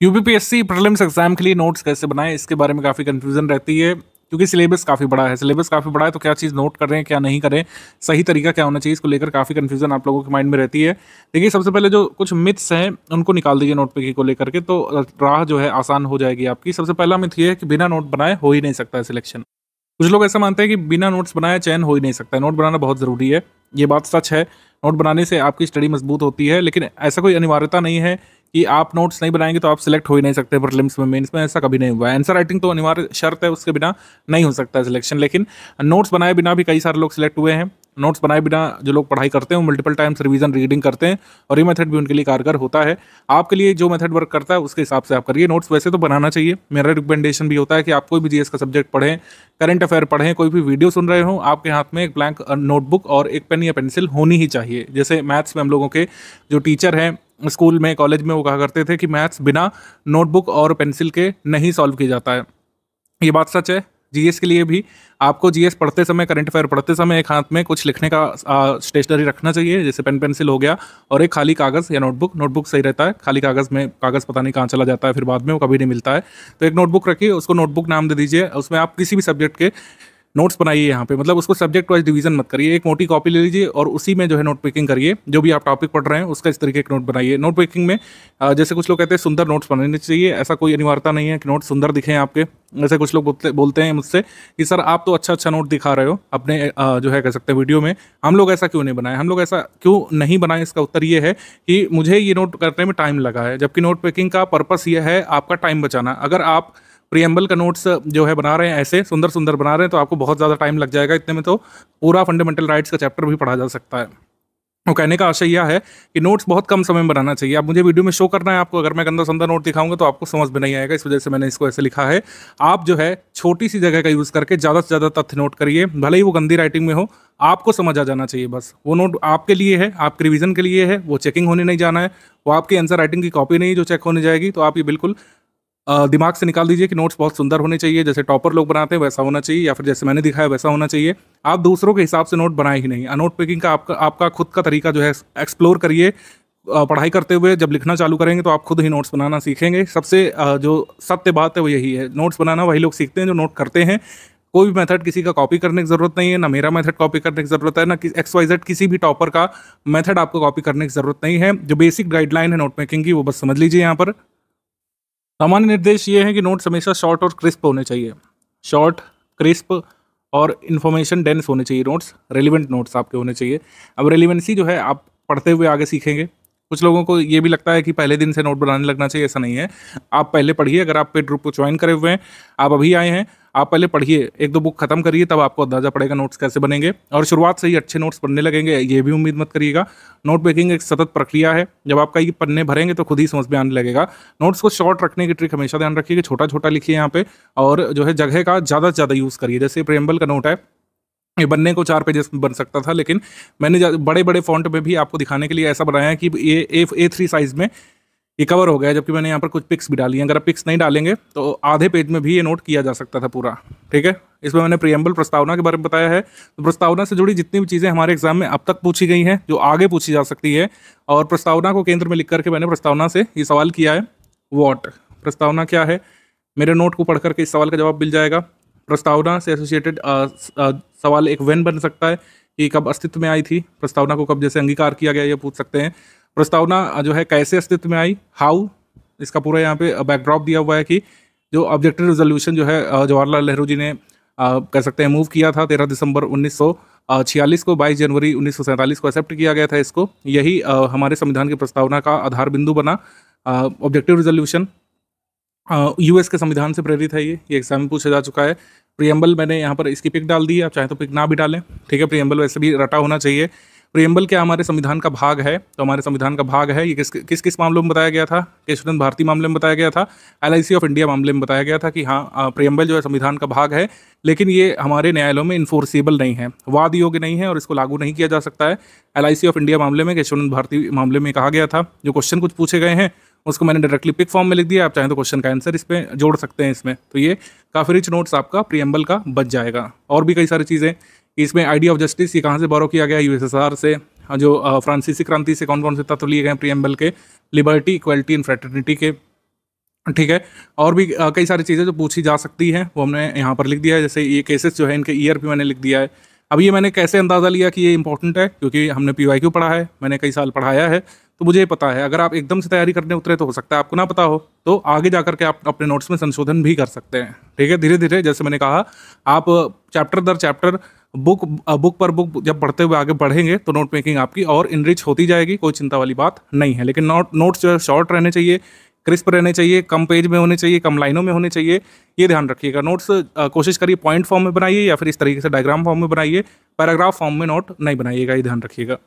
Speaker 2: यूपीपीएससी प्रीलिम्स एग्जाम के लिए नोट्स कैसे बनाएं, इसके बारे में काफ़ी कंफ्यूजन रहती है, क्योंकि सिलेबस काफ़ी बड़ा है। सिलेबस काफ़ी बड़ा है तो क्या चीज़ नोट कर रहे हैं, क्या नहीं करें, सही तरीका क्या होना चाहिए, इसको लेकर काफ़ी कंफ्यूजन आप लोगों के माइंड में रहती है। देखिए, सबसे पहले जो कुछ मिथ्स हैं उनको निकाल दीजिए नोट पिकिंग को लेकर के, तो राह जो है आसान हो जाएगी आपकी। सबसे पहला मिथ ये है कि बिना नोट बनाए हो ही नहीं सकता है सिलेक्शन। कुछ लोग ऐसा मानते हैं कि बिना नोट्स बनाए चयन हो ही नहीं सकता है। नोट बनाना बहुत ज़रूरी है, ये बात सच है। नोट बनाने से आपकी स्टडी मजबूत होती है, लेकिन ऐसा कोई अनिवार्यता नहीं है कि आप नोट्स नहीं बनाएंगे तो आप सिलेक्ट हो ही नहीं सकते प्रीलिम्स में, मेंस में। ऐसा कभी नहीं हुआ है। आंसर राइटिंग तो अनिवार्य शर्त है, उसके बिना नहीं हो सकता है सिलेक्शन। लेकिन नोट्स बनाए बिना भी कई सारे लोग सिलेक्ट हुए हैं। नोट्स बनाए बिना जो लोग पढ़ाई करते हैं वो मल्टीपल टाइम्स रिवीजन रीडिंग करते हैं, और ये मेथड भी उनके लिए कारगर होता है। आपके लिए जो मेथड वर्क करता है उसके हिसाब से आप करिए। नोट्स वैसे तो बनाना चाहिए, मेरा रिकमेंडेशन भी होता है कि आप कोई भी जीएस का सब्जेक्ट पढ़ें, करंट अफेयर पढ़ें, कोई भी वीडियो सुन रहे हो, आपके हाथ में एक ब्लैंक नोटबुक और एक पेन या पेंसिल होनी ही चाहिए। जैसे मैथ्स में हम लोगों के जो टीचर हैं स्कूल में, कॉलेज में, वो कहा करते थे कि मैथ्स बिना नोटबुक और पेंसिल के नहीं सॉल्व किया जाता है। ये बात सच है। जीएस के लिए भी आपको जीएस पढ़ते समय, करंट अफेयर पढ़ते समय एक हाथ में कुछ लिखने का स्टेशनरी रखना चाहिए, जैसे पेन पेंसिल हो गया, और एक खाली कागज़ या नोटबुक। नोटबुक सही रहता है, खाली कागज़ में कागज़ पता नहीं कहाँ चला जाता है, फिर बाद में वो कभी नहीं मिलता है। तो एक नोटबुक रखिए, उसको नोटबुक नाम दे दीजिए। उसमें आप किसी भी सब्जेक्ट के नोट्स बनाइए यहाँ पे, मतलब उसको सब्जेक्ट वाइज डिवीजन मत करिए। एक मोटी कॉपी ले लीजिए और उसी में जो है नोट पिकिंग करिए। जो भी आप टॉपिक पढ़ रहे हैं उसका इस तरीके के नोट बनाइए। नोट पिकिंग में जैसे कुछ लोग कहते हैं सुंदर नोट्स बनाने चाहिए, ऐसा कोई अनिवार्यता नहीं है कि नोट सुंदर दिखें आपके। जैसे कुछ लोग बोलते हैं मुझसे कि सर आप तो अच्छा नोट दिखा रहे हो अपने जो है कह सकते हैं वीडियो में, हम लोग ऐसा क्यों नहीं बनाए, हम लोग ऐसा क्यों नहीं बनाए। इसका उत्तर ये है कि मुझे ये नोट करने में टाइम लगा है, जबकि नोट पिकिंग का पर्पस ये है आपका टाइम बचाना। अगर आप प्रियम्बल का नोट्स जो है बना रहे हैं, ऐसे सुंदर सुंदर बना रहे हैं, तो आपको बहुत ज़्यादा टाइम लग जाएगा। इतने में तो पूरा फंडामेंटल राइट्स का चैप्टर भी पढ़ा जा सकता है। वो कहने का आशय यह है कि नोट्स बहुत कम समय में बनाना चाहिए। आप मुझे वीडियो में शो करना है आपको, अगर मैं गंदा संदा नोट दिखाऊंगा तो आपको समझ में नहीं आएगा, इस वजह से मैंने इसको ऐसे लिखा है। आप जो है छोटी सी जगह का यूज़ करके ज़्यादा से ज़्यादा तथ्य नोट करिए, भले ही वो गंदी राइटिंग में हो, आपको समझ आ जाना चाहिए। बस वो नोट आपके लिए है, आपके रिवीजन के लिए है, वो चेकिंग होने नहीं जाना है। वो आपकी आंसर राइटिंग की कॉपी नहीं जो चेक होने जाएगी। तो आप ये बिल्कुल दिमाग से निकाल दीजिए कि नोट्स बहुत सुंदर होने चाहिए, जैसे टॉपर लोग बनाते हैं वैसा होना चाहिए, या फिर जैसे मैंने दिखाया वैसा होना चाहिए। आप दूसरों के हिसाब से नोट बनाए ही नहीं। नोट पिकिंग का आपका खुद का तरीका जो है एक्सप्लोर करिए। पढ़ाई करते हुए जब लिखना चालू करेंगे तो आप खुद ही नोट्स बनाना सीखेंगे। सबसे जो सत्य बात है वो यही है, नोट्स बनाना वही लोग सीखते हैं जो नोट करते हैं। कोई भी मेथड किसी का कॉपी करने की ज़रूरत नहीं है, ना मेरा मेथड कॉपी करने की ज़रूरत है, ना XYZ किसी भी टॉपर का मेथड आपको कॉपी करने की ज़रूरत नहीं है। जो बेसिक गाइडलाइन है नोट मेकिंग की वो बस समझ लीजिए। यहाँ पर सामान्य निर्देश ये है कि नोट्स हमेशा शॉर्ट और क्रिस्प होने चाहिए। शॉर्ट, क्रिस्प और इन्फॉर्मेशन डेंस होने चाहिए नोट्स, रेलिवेंट नोट्स आपके होने चाहिए। अब रेलिवेंसी जो है आप पढ़ते हुए आगे सीखेंगे। कुछ लोगों को ये भी लगता है कि पहले दिन से नोट बनाने लगना चाहिए, ऐसा नहीं है। आप पहले पढ़िए, अगर आप पेड ग्रुप को ज्वाइन करे हुए हैं, आप अभी आए हैं, आप पहले पढ़िए, एक दो बुक खत्म करिए, तब आपको अंदाजा पड़ेगा नोट्स कैसे बनेंगे। और शुरुआत से ही अच्छे नोट्स बनने लगेंगे ये भी उम्मीद मत करिएगा। नोट मेकिंग एक सतत प्रक्रिया है, जब आप कई पन्ने भरेंगे तो खुद ही समझ में आने लगेगा। नोट्स को शॉर्ट रखने की ट्रिक हमेशा ध्यान रखिए कि छोटा छोटा लिखिए यहाँ पे, और जो है जगह का ज़्यादा से ज़्यादा यूज़ करिए। जैसे प्रियम्बल का नोट है, ये बनने को 4 पेजेस में बन सकता था, लेकिन मैंने बड़े बड़े फॉन्ट में भी आपको दिखाने के लिए ऐसा बनाया है कि ये A3 साइज़ में ये कवर हो गया है, जबकि मैंने यहाँ पर कुछ पिक्स भी डाली हैं। अगर आप पिक्स नहीं डालेंगे तो आधे पेज में भी ये नोट किया जा सकता था पूरा, ठीक है। इसमें मैंने प्रियम्बल प्रस्तावना के बारे में बताया है। तो प्रस्तावना से जुड़ी जितनी भी चीज़ें हमारे एग्जाम में अब तक पूछी गई हैं, जो आगे पूछी जा सकती है, और प्रस्तावना को केंद्र में लिख करके मैंने प्रस्तावना से ये सवाल किया है, वॉट प्रस्तावना क्या है। मेरे नोट को पढ़ करके इस सवाल का जवाब मिल जाएगा। प्रस्तावना से एसोसिएटेड सवाल एक व्हेन बन सकता है कि कब अस्तित्व में आई थी, प्रस्तावना को कब जैसे अंगीकार किया गया, ये पूछ सकते हैं। प्रस्तावना जो है कैसे अस्तित्व में आई, हाउ, इसका पूरा यहाँ पे बैकड्रॉप दिया हुआ है कि जो ऑब्जेक्टिव रिजोल्यूशन जो है जवाहरलाल नेहरू जी ने कह सकते हैं मूव किया था 13 दिसंबर 1946 को, 22 जनवरी 1947 को एक्सेप्ट किया गया था इसको। यही हमारे संविधान की प्रस्तावना का आधार बिंदु बना। ऑब्जेक्टिव रिजोल्यूशन यूएस के संविधान से प्रेरित है। ये एग्जाम में पूछा जा चुका है। प्रियम्बल मैंने यहाँ पर इसकी पिक डाल दी है, आप चाहे तो पिक ना भी डालें, ठीक है। प्रियम्बल वैसे भी रटा होना चाहिए। प्रियम्बल क्या हमारे संविधान का भाग है, तो हमारे संविधान का भाग है। ये किस किस मामलों में बताया गया था? केशवचंद्र भारती मामले में बताया गया था, LIC ऑफ इंडिया मामले में बताया गया था कि हाँ प्रियम्बल जो है संविधान का भाग है, लेकिन ये हमारे न्यायालयों में इन्फोर्सेबल नहीं है, वाद योग्य नहीं है और इसको लागू नहीं किया जा सकता है। LIC ऑफ इंडिया मामले में, केशवचंद्र भारती मामले में कहा गया था। जो क्वेश्चन कुछ पूछे गए हैं उसको मैंने डायरेक्टली पिक फॉर्म में लिख दिया, आप चाहें तो क्वेश्चन का आंसर इस पर जोड़ सकते हैं इसमें। तो ये काफ़ी रिच नोट्स आपका प्रियम्बल का बच जाएगा। और भी कई सारी चीज़ें इसमें, आइडिया ऑफ जस्टिस ये कहाँ से बोरो किया गया? USSR से। जो फ्रांसीसी क्रांति से कौन कौन से तत्व लिए गए प्रियम्बल के? लिबर्टी, इक्वलिटी एंड फ्रेटर्निटी के, ठीक है। और भी कई सारी चीज़ें जो पूछी जा सकती हैं वो हमने यहाँ पर लिख दिया है। जैसे ये केसेस जो है इनके ईयर भी मैंने लिख दिया है। अब ये मैंने कैसे अंदाज़ा लिया कि ये इंपॉर्टेंट है? क्योंकि हमने PYQ पढ़ा है, मैंने कई साल पढ़ाया है, तो मुझे पता है। अगर आप एकदम से तैयारी करने उतरे तो हो सकता है आपको ना पता हो, तो आगे जाकर के आप अपने नोट्स में संशोधन भी कर सकते हैं, ठीक है। धीरे धीरे, जैसे मैंने कहा, आप चैप्टर दर चैप्टर, बुक पर बुक जब पढ़ते हुए आगे बढ़ेंगे तो नोट मेकिंग आपकी और इनरिच होती जाएगी, कोई चिंता वाली बात नहीं है। लेकिन नोट्स जो है शॉर्ट रहने चाहिए, क्रिस्प रहने चाहिए, कम पेज में होने चाहिए, कम लाइनों में होने चाहिए, ये ध्यान रखिएगा। नोट्स कोशिश करिए पॉइंट फॉर्म में बनाइए या फिर इस तरीके से डायग्राम फॉर्म में बनाइए, पैराग्राफ फॉर्म में नोट नहीं बनाइएगा, ये ध्यान रखिएगा।